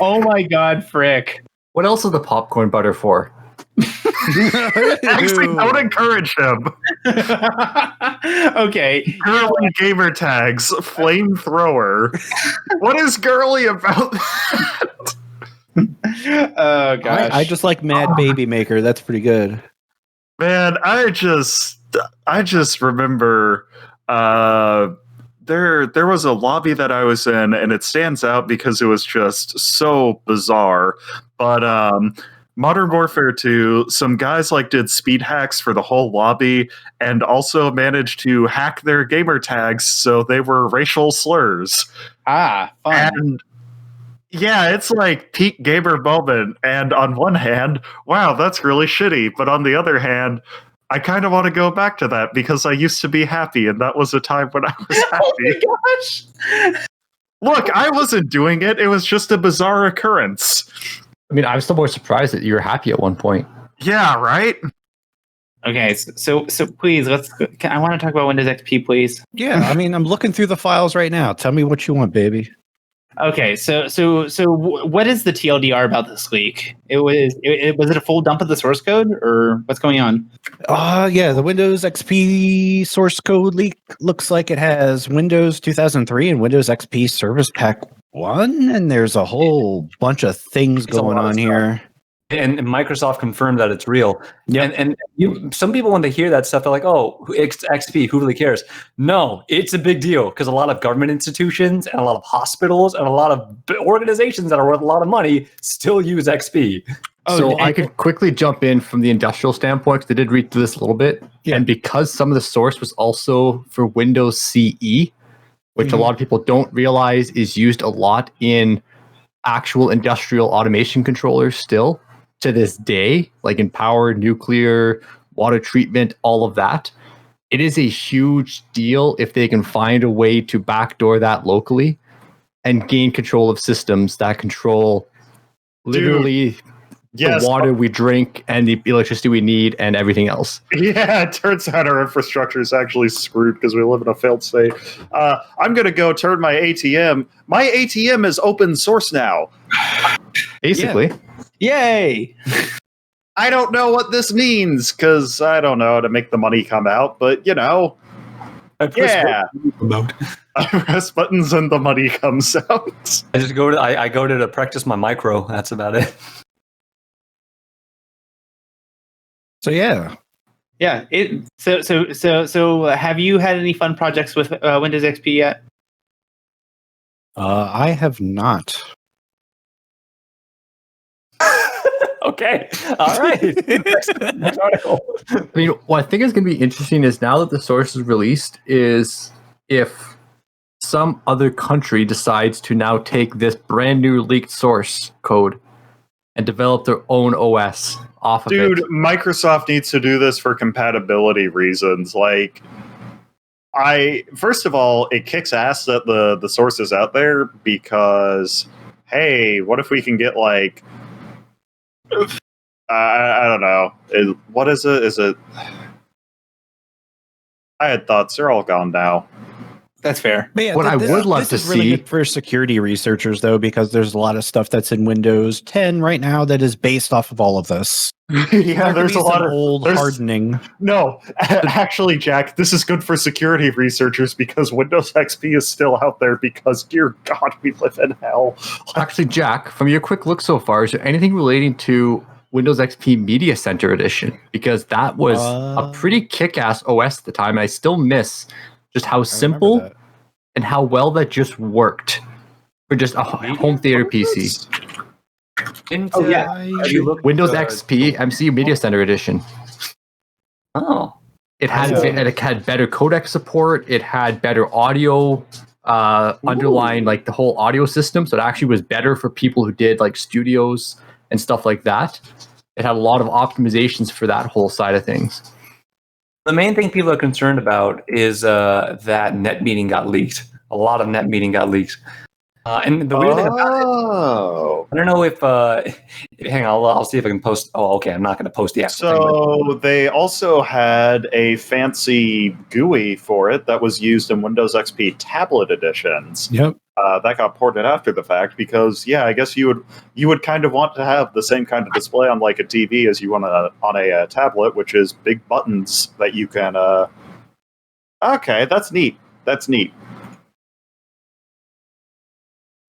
Oh my god, Frick. What else is the popcorn butter for? Actually, don't encourage him. Okay. Girly gamer tags, flamethrower. What is girly about that? Oh gosh. I just like Mad Baby Maker. That's pretty good. Man, I just remember there was a lobby that I was in, and it stands out because it was just so bizarre. But Modern Warfare 2, some guys did speed hacks for the whole lobby and also managed to hack their gamer tags so they were racial slurs. Fun. And yeah, it's like peak gamer moment. And on one hand, wow, that's really shitty. But on the other hand, I kind of want to go back to that because I used to be happy, and that was a time when I was happy. Oh my gosh! Look, I wasn't doing it. It was just a bizarre occurrence. I mean, I'm still more surprised that you were happy at one point. Yeah, right? Okay, so please, I want to talk about Windows XP, please. Yeah, I mean, I'm looking through the files right now. Tell me what you want, baby. Okay, so what is the TLDR about this leak? Was it a full dump of the source code, or what's going on? Yeah, the Windows XP source code leak looks like it has Windows 2003 and Windows XP Service Pack 1, and there's a whole bunch of things going on here. And Microsoft confirmed that it's real. Yep. And some people, when they hear that stuff, they're like, oh, it's XP, who really cares? No, it's a big deal because a lot of government institutions and a lot of hospitals and a lot of organizations that are worth a lot of money still use XP. So I could quickly jump in from the industrial standpoint because I did read through this a little bit. Yeah. And because some of the source was also for Windows CE, which a lot of people don't realize is used a lot in actual industrial automation controllers still to this day, like in power, nuclear, water treatment, all of that. It is a huge deal if they can find a way to backdoor that locally and gain control of systems that control literally the water we drink and the electricity we need and everything else. Yeah, it turns out our infrastructure is actually screwed because we live in a failed state. I'm going to go turn my ATM. My ATM is open source now. Basically. Yeah. Yay! I don't know what this means because I don't know how to make the money come out, but you know. I press buttons and the money comes out. I just go to practice my micro. That's about it. So yeah. So have you had any fun projects with Windows XP yet? I have not. Okay. All right. Next article. I mean, what I think is going to be interesting is now that the source is released is if some other country decides to now take this brand new leaked source code and develop their own OS off of it. Dude, Microsoft needs to do this for compatibility reasons. Like, first of all, it kicks ass that the source is out there because, hey, what if we can get like, I don't know. What is it? Is it? I had thoughts. They're all gone now. That's fair. Yeah, what I would love to really see good for security researchers, though, because there's a lot of stuff that's in Windows 10 right now that is based off of all of this. Yeah, there's a lot of old hardening. No, actually, Jack, this is good for security researchers because Windows XP is still out there because, dear God, we live in hell. Actually, Jack, from your quick look so far, is there anything relating to Windows XP Media Center Edition? Because that was a pretty kick-ass OS at the time. I still miss just how simple and how well that just worked for just a home theater PC. Windows XP MCU Media Center Edition. Oh. It had better codec support. It had better audio underlying like the whole audio system. So it actually was better for people who did like studios and stuff like that. It had a lot of optimizations for that whole side of things. The main thing people are concerned about is that NetMeeting got leaked. A lot of NetMeeting got leaked. And the weird thing about it, I don't know if, hang on, I'll see if I can post. Oh, okay, I'm not going to post the actual thing. So they also had a fancy GUI for it that was used in Windows XP tablet editions. Yep. That got ported after the fact because, yeah, I guess you would kind of want to have the same kind of display on like a TV as you want on a tablet, which is big buttons that you can. Okay, that's neat. That's neat.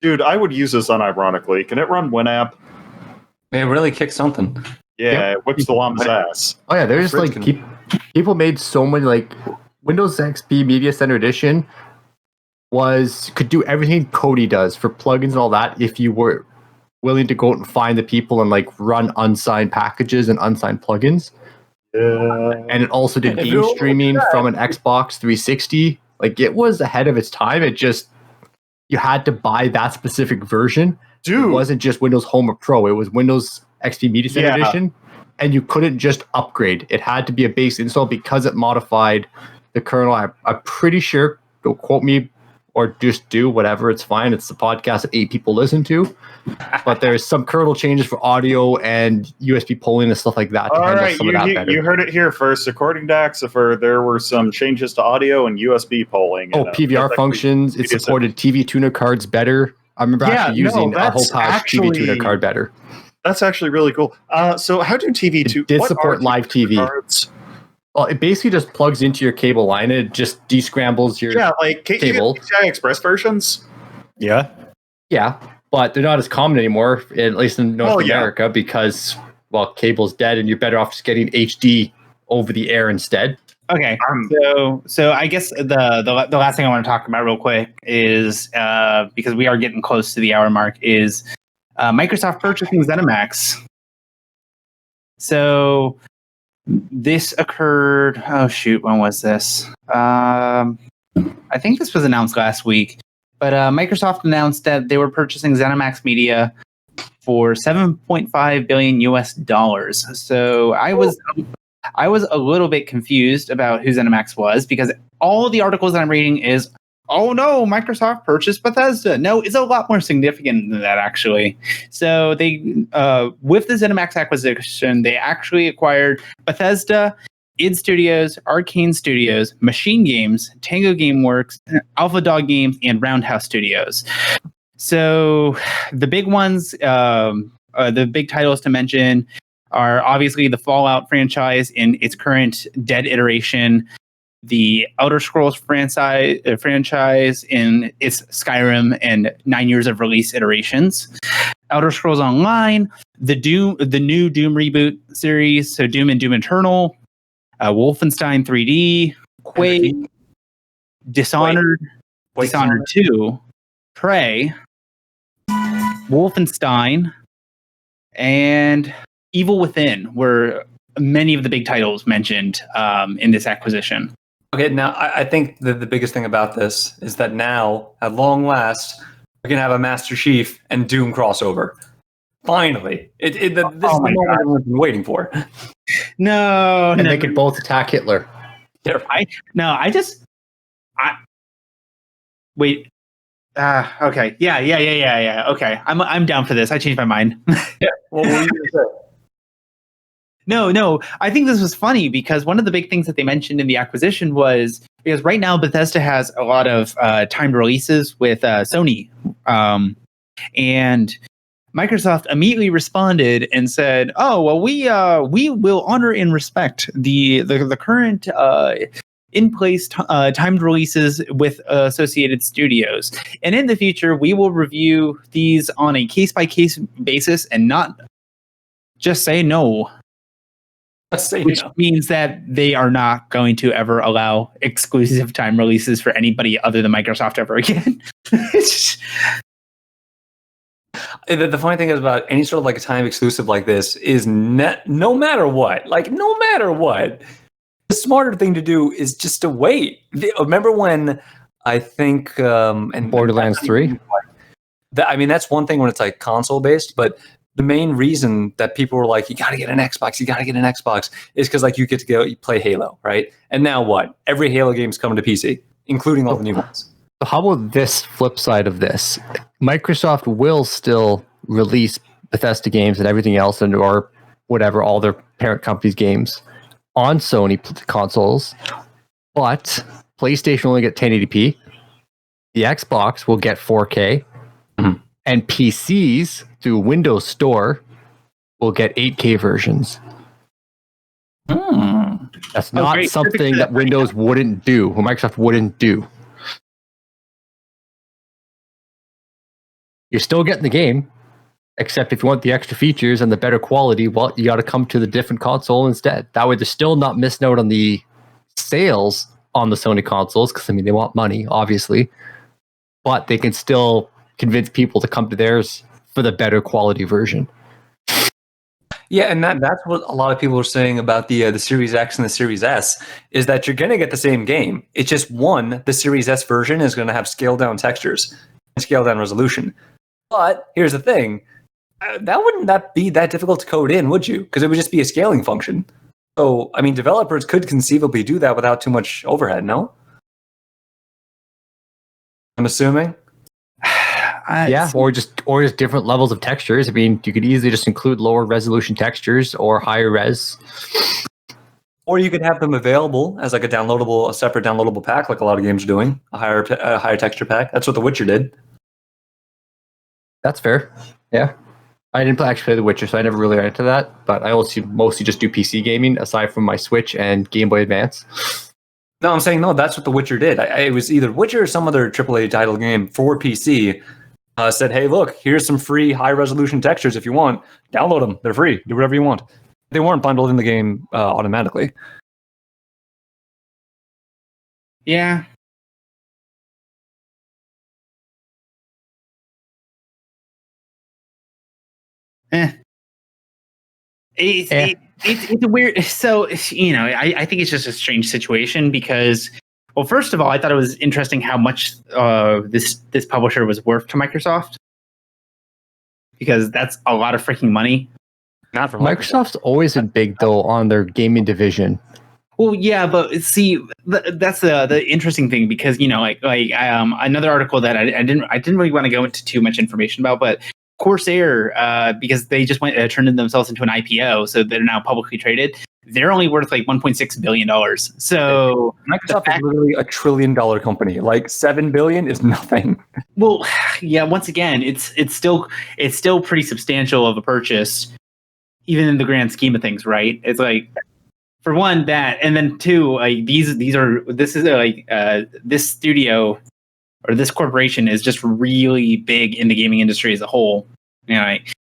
Dude, I would use this unironically. Can it run Winamp? It really kicked something. Yeah, it whips the llama's ass. Oh yeah, there's like people made so many like Windows XP Media Center Edition could do everything Kodi does for plugins and all that if you were willing to go out and find the people and like run unsigned packages and unsigned plugins. And it also did game streaming from an Xbox 360. Like it was ahead of its time. It just, you had to buy that specific version. Dude. It wasn't just Windows Home or Pro. It was Windows XP Media Center Edition. And you couldn't just upgrade. It had to be a base install because it modified the kernel. I'm pretty sure, don't quote me, or just do whatever. It's fine. It's the podcast that 8 people listen to. But there's some kernel changes for audio and USB polling and stuff like that. All right, you heard it here first. According to Axifer, there were some changes to audio and USB polling. PVR functions. It supported TV tuner cards better. I remember actually using a whole pouch TV tuner card better. That's actually really cool. So how do TV tuner? It did support live TV. Cards? Well, it basically just plugs into your cable line. It just descrambles your cable. PCI Express versions? Yeah. Yeah, but they're not as common anymore, at least in North America, because, well, cable's dead and you're better off just getting HD over the air instead. Okay, so I guess the last thing I want to talk about real quick is, because we are getting close to the hour mark, is Microsoft purchasing Zenimax. So this occurred, when was this? I think this was announced last week, but Microsoft announced that they were purchasing Zenimax Media for $7.5 billion US. So I was a little bit confused about who Zenimax was, because all of the articles that I'm reading is, oh no, Microsoft purchased Bethesda. No, it's a lot more significant than that, actually. So they, with the Zenimax acquisition, they actually acquired Bethesda, id Studios, Arcane Studios, Machine Games, Tango Gameworks, Alpha Dog Games, and Roundhouse Studios. So the big ones, the big titles to mention are obviously the Fallout franchise in its current dead iteration, the Elder Scrolls franchise in its Skyrim and 9 years of release iterations, Elder Scrolls Online, the new Doom reboot series, so Doom and Doom Eternal, Wolfenstein 3D, Quake, Dishonored, Dishonored 2, Prey, Wolfenstein, and Evil Within were many of the big titles mentioned in this acquisition. Okay, now I think the biggest thing about this is that now, at long last, we're going to have a Master Chief and Doom crossover. Finally. This is the moment everyone's been waiting for. No. They could both attack Hitler. Wait. Okay. Yeah. Okay. I'm down for this. I changed my mind. Yeah. Well, what were you going to say? No. I think this was funny because one of the big things that they mentioned in the acquisition was, because right now Bethesda has a lot of timed releases with Sony, and Microsoft immediately responded and said, "Oh, well, we will honor and respect the current in place timed releases with associated studios, and in the future we will review these on a case-by-case basis and not just say no." Which means that they are not going to ever allow exclusive time releases for anybody other than Microsoft ever again. The funny thing is about any sort of like a time exclusive like this is no matter what, the smarter thing to do is just to wait. Remember when I think and Borderlands 3? That's one thing when it's like console based, but the main reason that people were like, you got to get an Xbox, is because like you get to go play Halo, right? And now what? Every Halo game's coming to PC, including all the new ones. So how about this flip side of this? Microsoft will still release Bethesda games and everything else, or whatever, all their parent company's games on Sony consoles, but PlayStation will only get 1080p. The Xbox will get 4K. Mm-hmm. And PCs through Windows Store will get 8K versions. That's not something that Windows wouldn't do, or Microsoft wouldn't do. You're still getting the game, except if you want the extra features and the better quality, well, you got to come to the different console instead. That way, they're still not missing out on the sales on the Sony consoles, because they want money, obviously, but they can still convince people to come to theirs for the better quality version. Yeah, and that's what a lot of people are saying about the Series X and the Series S is that you're going to get the same game. It's just the Series S version is going to have scaled down textures and scaled down resolution. But here's the thing: that be that difficult to code in, would you? Because it would just be a scaling function. So, I mean, developers could conceivably do that without too much overhead. No, I'm assuming. Yeah, or just different levels of textures. I mean, you could easily just include lower resolution textures or higher res. Or you could have them available as like a separate downloadable pack, like a lot of games are doing, a higher texture pack. That's what The Witcher did. That's fair. Yeah, I didn't actually play The Witcher, so I never really ran into that. But I also mostly just do PC gaming, aside from my Switch and Game Boy Advance. No, I'm saying no. That's what The Witcher did. It was either Witcher or some other AAA title game for PC. Said, hey, look, here's some free high-resolution textures if you want. Download them. They're free. Do whatever you want. They weren't bundled in the game automatically. Yeah. It's a weird. So, I think it's just a strange situation because, well, first of all, I thought it was interesting how much this publisher was worth to Microsoft, because that's a lot of freaking money. Not for Microsoft's always been big though on their gaming division. Well, yeah, but see, that's the interesting thing, because another article that I didn't really want to go into too much information about, but Corsair, because they just turned themselves into an IPO, so they're now publicly traded. They're only worth like $1.6 billion. So Microsoft is literally a $1 trillion company. Like $7 billion is nothing. Well, yeah. Once again, it's still pretty substantial of a purchase, even in the grand scheme of things, right? It's like, for one, that, and then two, like this studio or this corporation is just really big in the gaming industry as a whole.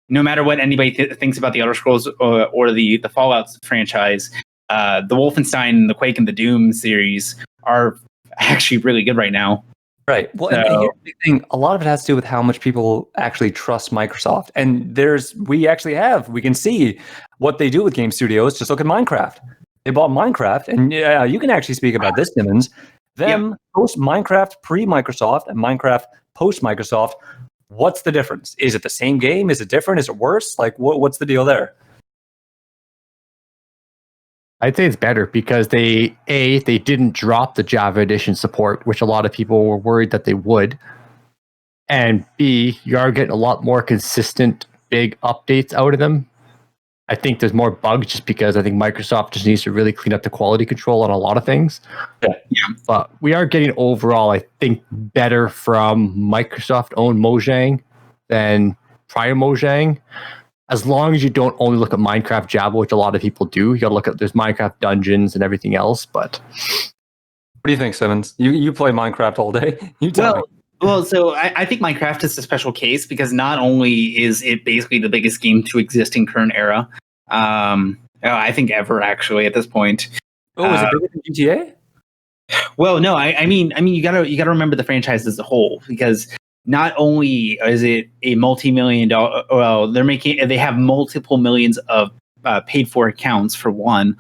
No matter what anybody thinks about the Elder Scrolls or the Fallout franchise, the Wolfenstein, the Quake, and the Doom series are actually really good right now. Right. Well, and here's the thing: a lot of it has to do with how much people actually trust Microsoft. And we can see what they do with game studios. Just look at Minecraft. They bought Minecraft, and yeah, you can actually speak about this, Simmons. Post Minecraft pre-Microsoft and Minecraft post-Microsoft. What's the difference? Is it the same game? Is it different? Is it worse? Like, what's the deal there? I'd say it's better because they didn't drop the Java Edition support, which a lot of people were worried that they would. And B, you are getting a lot more consistent big updates out of them. I think there's more bugs just because I think Microsoft just needs to really clean up the quality control on a lot of things. Yeah. But we are getting overall, I think, better from Microsoft-owned Mojang than prior Mojang. As long as you don't only look at Minecraft Java, which a lot of people do, you got to look at there's Minecraft Dungeons and everything else. But what do you think, Simmons? You play Minecraft all day. You tell me. Well, so I think Minecraft is a special case because not only is it basically the biggest game to exist in current era, I think ever actually at this point. Oh, is it bigger than GTA? Well, no, I mean you gotta remember the franchise as a whole, because not only is it a multi-million-dollar, well, they have multiple millions of paid for accounts for one,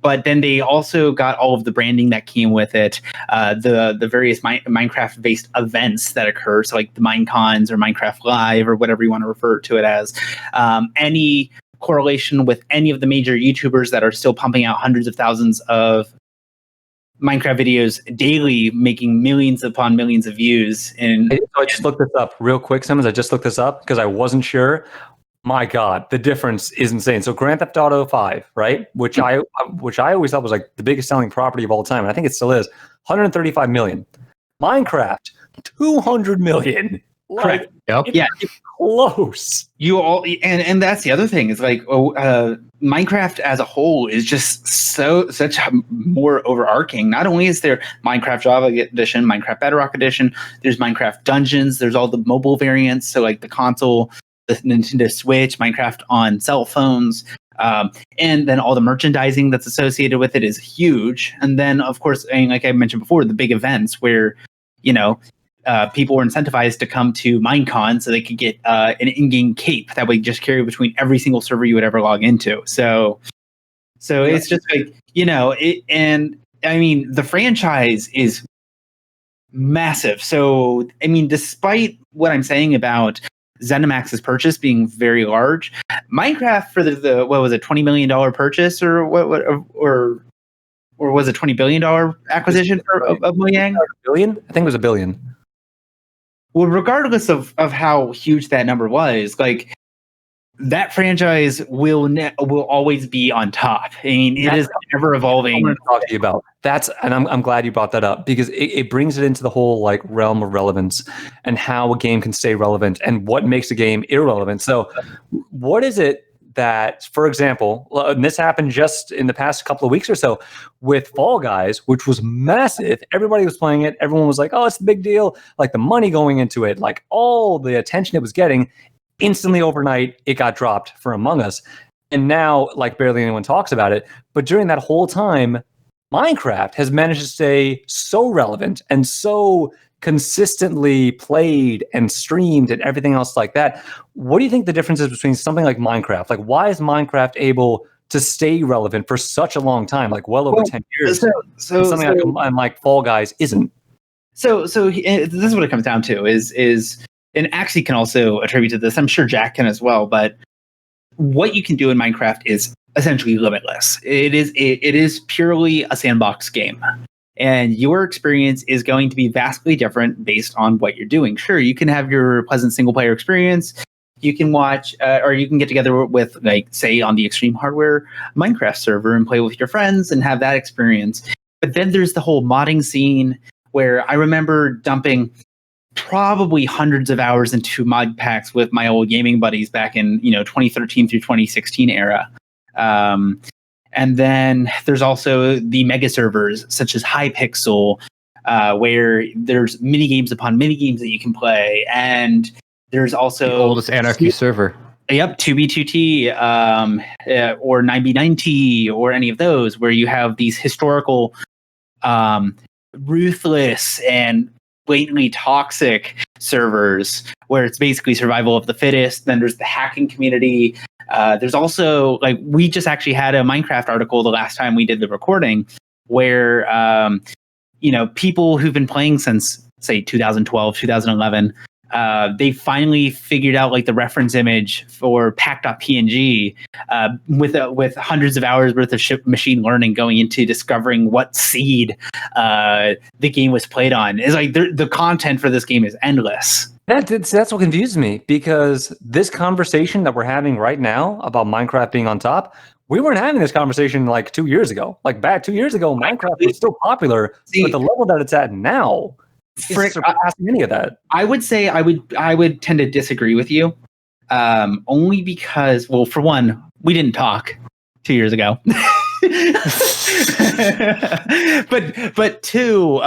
but then they also got all of the branding that came with it, the various Minecraft based events that occur, so like the Minecons or Minecraft Live or whatever you want to refer to it as, any correlation with any of the major YouTubers that are still pumping out hundreds of thousands of Minecraft videos daily, making millions upon millions of views. And I just looked this up real quick, Simmons. I just looked this up because I wasn't sure. My God, the difference is insane. So Grand Theft Auto 5, right? Which I always thought was like the biggest selling property of all time, and I think it still is. 135 million. Minecraft, 200 million. Correct. Yep. Yeah. Close. You all, and that's the other thing is like, Minecraft as a whole is just such more overarching. Not only is there Minecraft Java Edition, Minecraft Bedrock Edition, there's Minecraft Dungeons, there's all the mobile variants, so like the console, the Nintendo Switch, Minecraft on cell phones, and then all the merchandising that's associated with it is huge. And then, of course, and like I mentioned before, the big events where, people were incentivized to come to Minecon so they could get an in-game cape that would just carry between every single server you would ever log into. So it's just like, and I mean, the franchise is massive. So, I mean, despite what I'm saying about Zenimax's purchase being very large, Minecraft for the what was it, $20 million purchase or or was it $20 billion acquisition of Mojang? Billion? I think it was $1 billion. Well, regardless of how huge that number was, like, that franchise will always be on top. I mean, it is ever evolving. I'm going to talk to you about and I'm glad you brought that up, because it brings it into the whole like realm of relevance and how a game can stay relevant and what makes a game irrelevant. So, what is it that, for example, and this happened just in the past couple of weeks or so with Fall Guys, which was massive. Everybody was playing it. Everyone was like, "Oh, it's the big deal!" Like the money going into it, like all the attention it was getting. Instantly overnight, it got dropped for Among Us. And now, like, barely anyone talks about it. But during that whole time, Minecraft has managed to stay so relevant and so consistently played and streamed and everything else like that. What do you think the difference is between something like Minecraft? Like, why is Minecraft able to stay relevant for such a long time, like well over 10 years? So something like Fall Guys isn't. So this is what it comes down to is and Axie can also attribute to this. I'm sure Jack can as well. But what you can do in Minecraft is essentially limitless. It is purely a sandbox game, and your experience is going to be vastly different based on what you're doing. Sure, you can have your pleasant single player experience. You can watch, or you can get together with, like, say, on the Extreme Hardware Minecraft server and play with your friends and have that experience. But then there's the whole modding scene, where I remember dumping probably hundreds of hours into mod packs with my old gaming buddies back in 2013 through 2016 era. And then there's also the mega servers such as Hypixel, where there's mini games upon mini games that you can play, and there's also the oldest Anarchy server. Yep, 2B2T or 9B9T or any of those, where you have these historical, ruthless and blatantly toxic servers where it's basically survival of the fittest. Then there's the hacking community. There's also, like, we just actually had a Minecraft article the last time we did the recording where, people who've been playing since, say, 2012, 2011, they finally figured out, like, the reference image for pack.png with hundreds of hours worth of machine learning going into discovering what seed the game was played on. It's like the content for this game is endless. That's what confuses me, because this conversation that we're having right now about Minecraft being on top, we weren't having this conversation like 2 years ago. Like back 2 years ago, Minecraft was still popular, but the level that it's at now is surpassing any of that. I would say I would tend to disagree with you, only because, well, for one, we didn't talk 2 years ago, but two,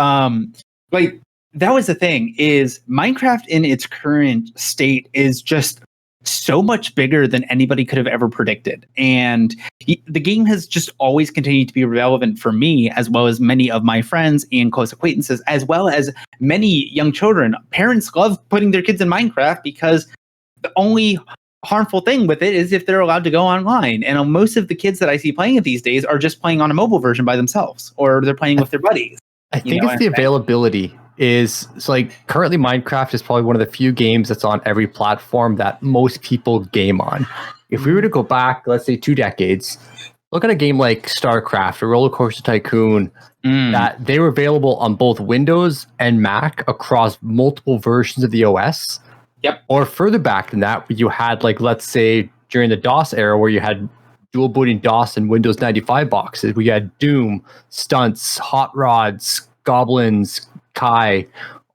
like, that was the thing, is Minecraft in its current state is just so much bigger than anybody could have ever predicted. And the game has just always continued to be relevant for me, as well as many of my friends and close acquaintances, as well as many young children. Parents love putting their kids in Minecraft because the only harmful thing with it is if they're allowed to go online. And most of the kids that I see playing it these days are just playing on a mobile version by themselves, or they're playing with their buddies. I think it's the availability. It's like currently Minecraft is probably one of the few games that's on every platform that most people game on. If we were to go back, let's say 2 decades, look at a game like StarCraft or Roller Coaster Tycoon, that they were available on both Windows and Mac across multiple versions of the OS. Yep. Or further back than that, you had, like, let's say during the DOS era, where you had dual booting DOS and Windows 95 boxes. We had Doom, Stunts, Hot Rods, Goblins, Kai,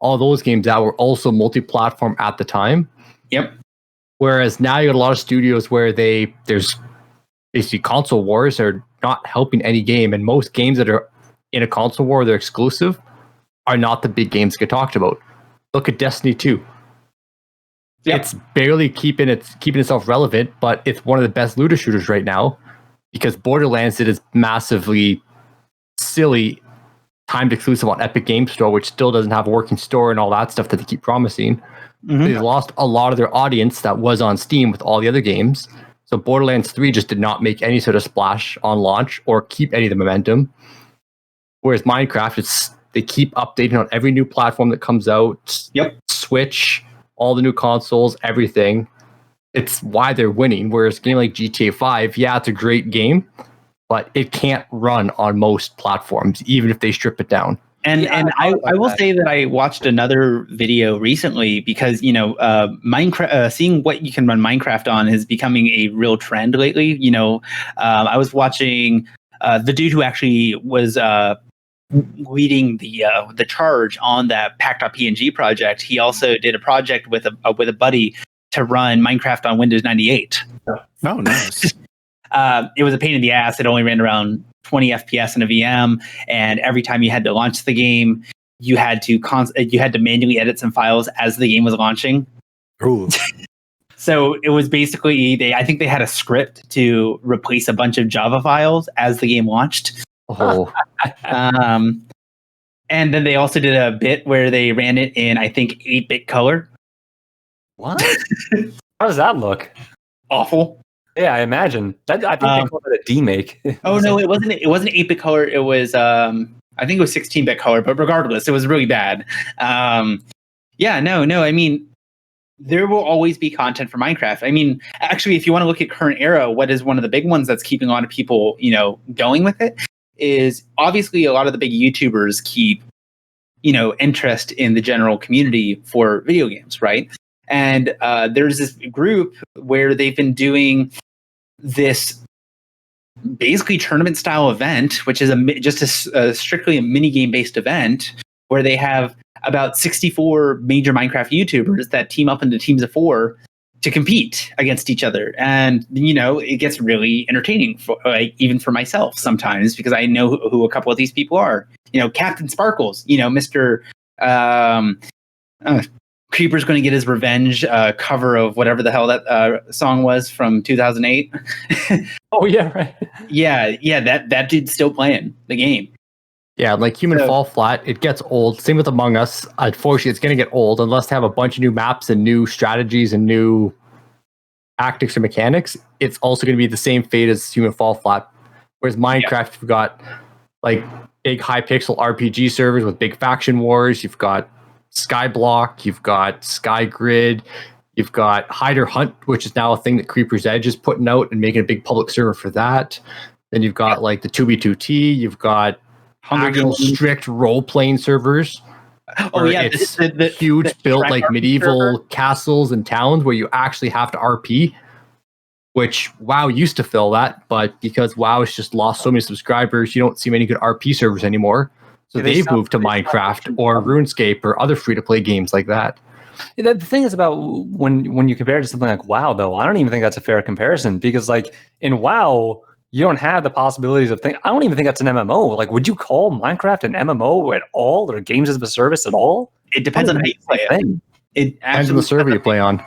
all those games that were also multi-platform at the time. Yep. Whereas now you got a lot of studios where there's basically console wars are not helping any game, and most games that are in a console war, they're exclusive, are not the big games that get talked about. Look at Destiny 2. Yep. It's barely keeping itself relevant, but it's one of the best looter shooters right now, because Borderlands did its massively silly timed exclusive on Epic Game Store, which still doesn't have a working store and all that stuff that they keep promising. They lost a lot of their audience that was on Steam with all the other games. So Borderlands 3 just did not make any sort of splash on launch or keep any of the momentum. Whereas Minecraft, they keep updating on every new platform that comes out. Yep. Switch, all the new consoles, everything. It's why they're winning. Whereas a game like GTA 5, yeah, it's a great game, but it can't run on most platforms, even if they strip it down. And I will say that I watched another video recently because Minecraft, seeing what you can run Minecraft on is becoming a real trend lately. I was watching the dude who actually was leading the charge on that Pack.png project. He also did a project with a buddy to run Minecraft on Windows 98. Oh, nice. It was a pain in the ass. It only ran around 20 FPS in a VM, and every time you had to launch the game, you had to manually edit some files as the game was launching. Ooh. So it was basically I think they had a script to replace a bunch of Java files as the game launched. Oh, And then they also did a bit where they ran it in, I think, 8-bit color. What? How does that look? Awful. Yeah, I imagine. I think they called it a demake. Oh no, it wasn't 8-bit color. It was I think it was 16-bit color, but regardless, it was really bad. No. I mean, there will always be content for Minecraft. I mean, actually, if you want to look at current era, what is one of the big ones that's keeping a lot of people, going with it is obviously a lot of the big YouTubers keep, interest in the general community for video games, right? And there's this group where they've been doing this basically tournament style event, which is strictly a mini game based event where they have about 64 major Minecraft YouTubers that team up into teams of 4 to compete against each other. And, it gets really entertaining even for myself sometimes because I know who a couple of these people are. Captain Sparkles, Mr. Creeper's going to get his revenge cover of whatever the hell that song was from 2008. Oh, yeah, right. Yeah, that dude's still playing the game. yeah, like Human Fall Flat, it gets old. Same with Among Us. Unfortunately, it's going to get old unless they have a bunch of new maps and new strategies and new tactics or mechanics. It's also going to be the same fate as Human Fall Flat. Whereas Minecraft, you've got like big high pixel RPG servers with big faction wars. You've got Skyblock, you've got Sky Grid, you've got Hide or Hunt, which is now a thing that Creeper's Edge is putting out and making a big public server for that. Then you've got like the 2B2T, you've got actual strict role-playing servers. Oh yeah, it's the huge built like medieval server. Castles and towns where you actually have to RP, which WoW used to fill that, but because WoW has just lost so many subscribers, you don't see many good RP servers anymore. So they've moved to Minecraft or RuneScape or other free-to-play games like that. The thing is about when you compare it to something like WoW, though, I don't even think that's a fair comparison because, like, in WoW, you don't have the possibilities of things. I don't even think that's an MMO. Like, would you call Minecraft an MMO at all or games as a service at all? It depends on how you play it. It depends on the server you play on.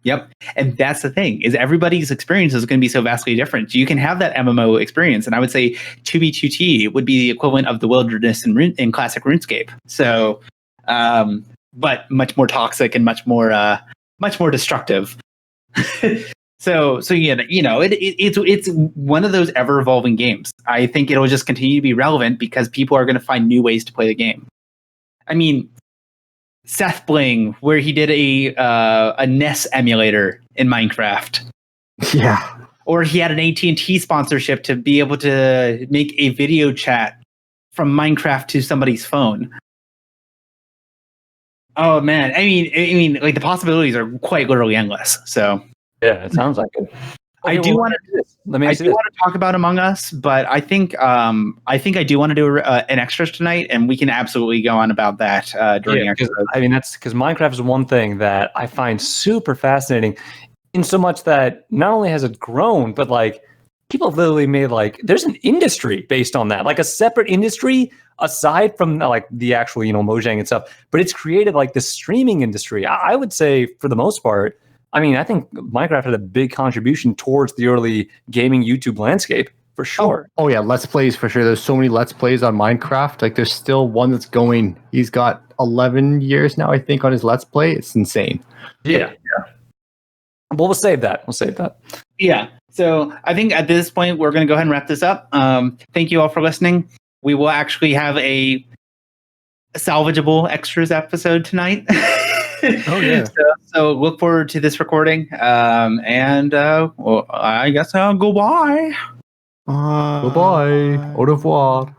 Yep. And that's the thing is everybody's experience is going to be so vastly different. You can have that MMO experience. And I would say 2B2T would be the equivalent of the wilderness in classic RuneScape. So, but much more toxic and much more destructive. So yeah, it's one of those ever evolving games. I think it'll just continue to be relevant because people are going to find new ways to play the game. I mean, Seth Bling, where he did a NES emulator in Minecraft. Yeah. Or he had an AT&T sponsorship to be able to make a video chat from Minecraft to somebody's phone. Oh man, I mean, like the possibilities are quite literally endless. So yeah, it sounds like it. I do want to talk about Among Us, but I think I do want to do an extras tonight, and we can absolutely go on about that during extras. I mean, that's because Minecraft is one thing that I find super fascinating, in so much that not only has it grown, but like people have literally made like there's an industry based on that, like a separate industry aside from like the actual Mojang and stuff. But it's created like the streaming industry. I would say for the most part. I mean, I think Minecraft had a big contribution towards the early gaming YouTube landscape, for sure. Oh yeah, Let's Plays for sure. There's so many Let's Plays on Minecraft. Like there's still one that's going. He's got 11 years now, I think, on his Let's Play. It's insane. Yeah. Well, we'll save that. Yeah. So I think at this point we're going to go ahead and wrap this up. Thank you all for listening. We will actually have a salvageable extras episode tonight. Oh yeah. So look forward to this recording. Well, I guess I'll go bye. Goodbye. Au revoir.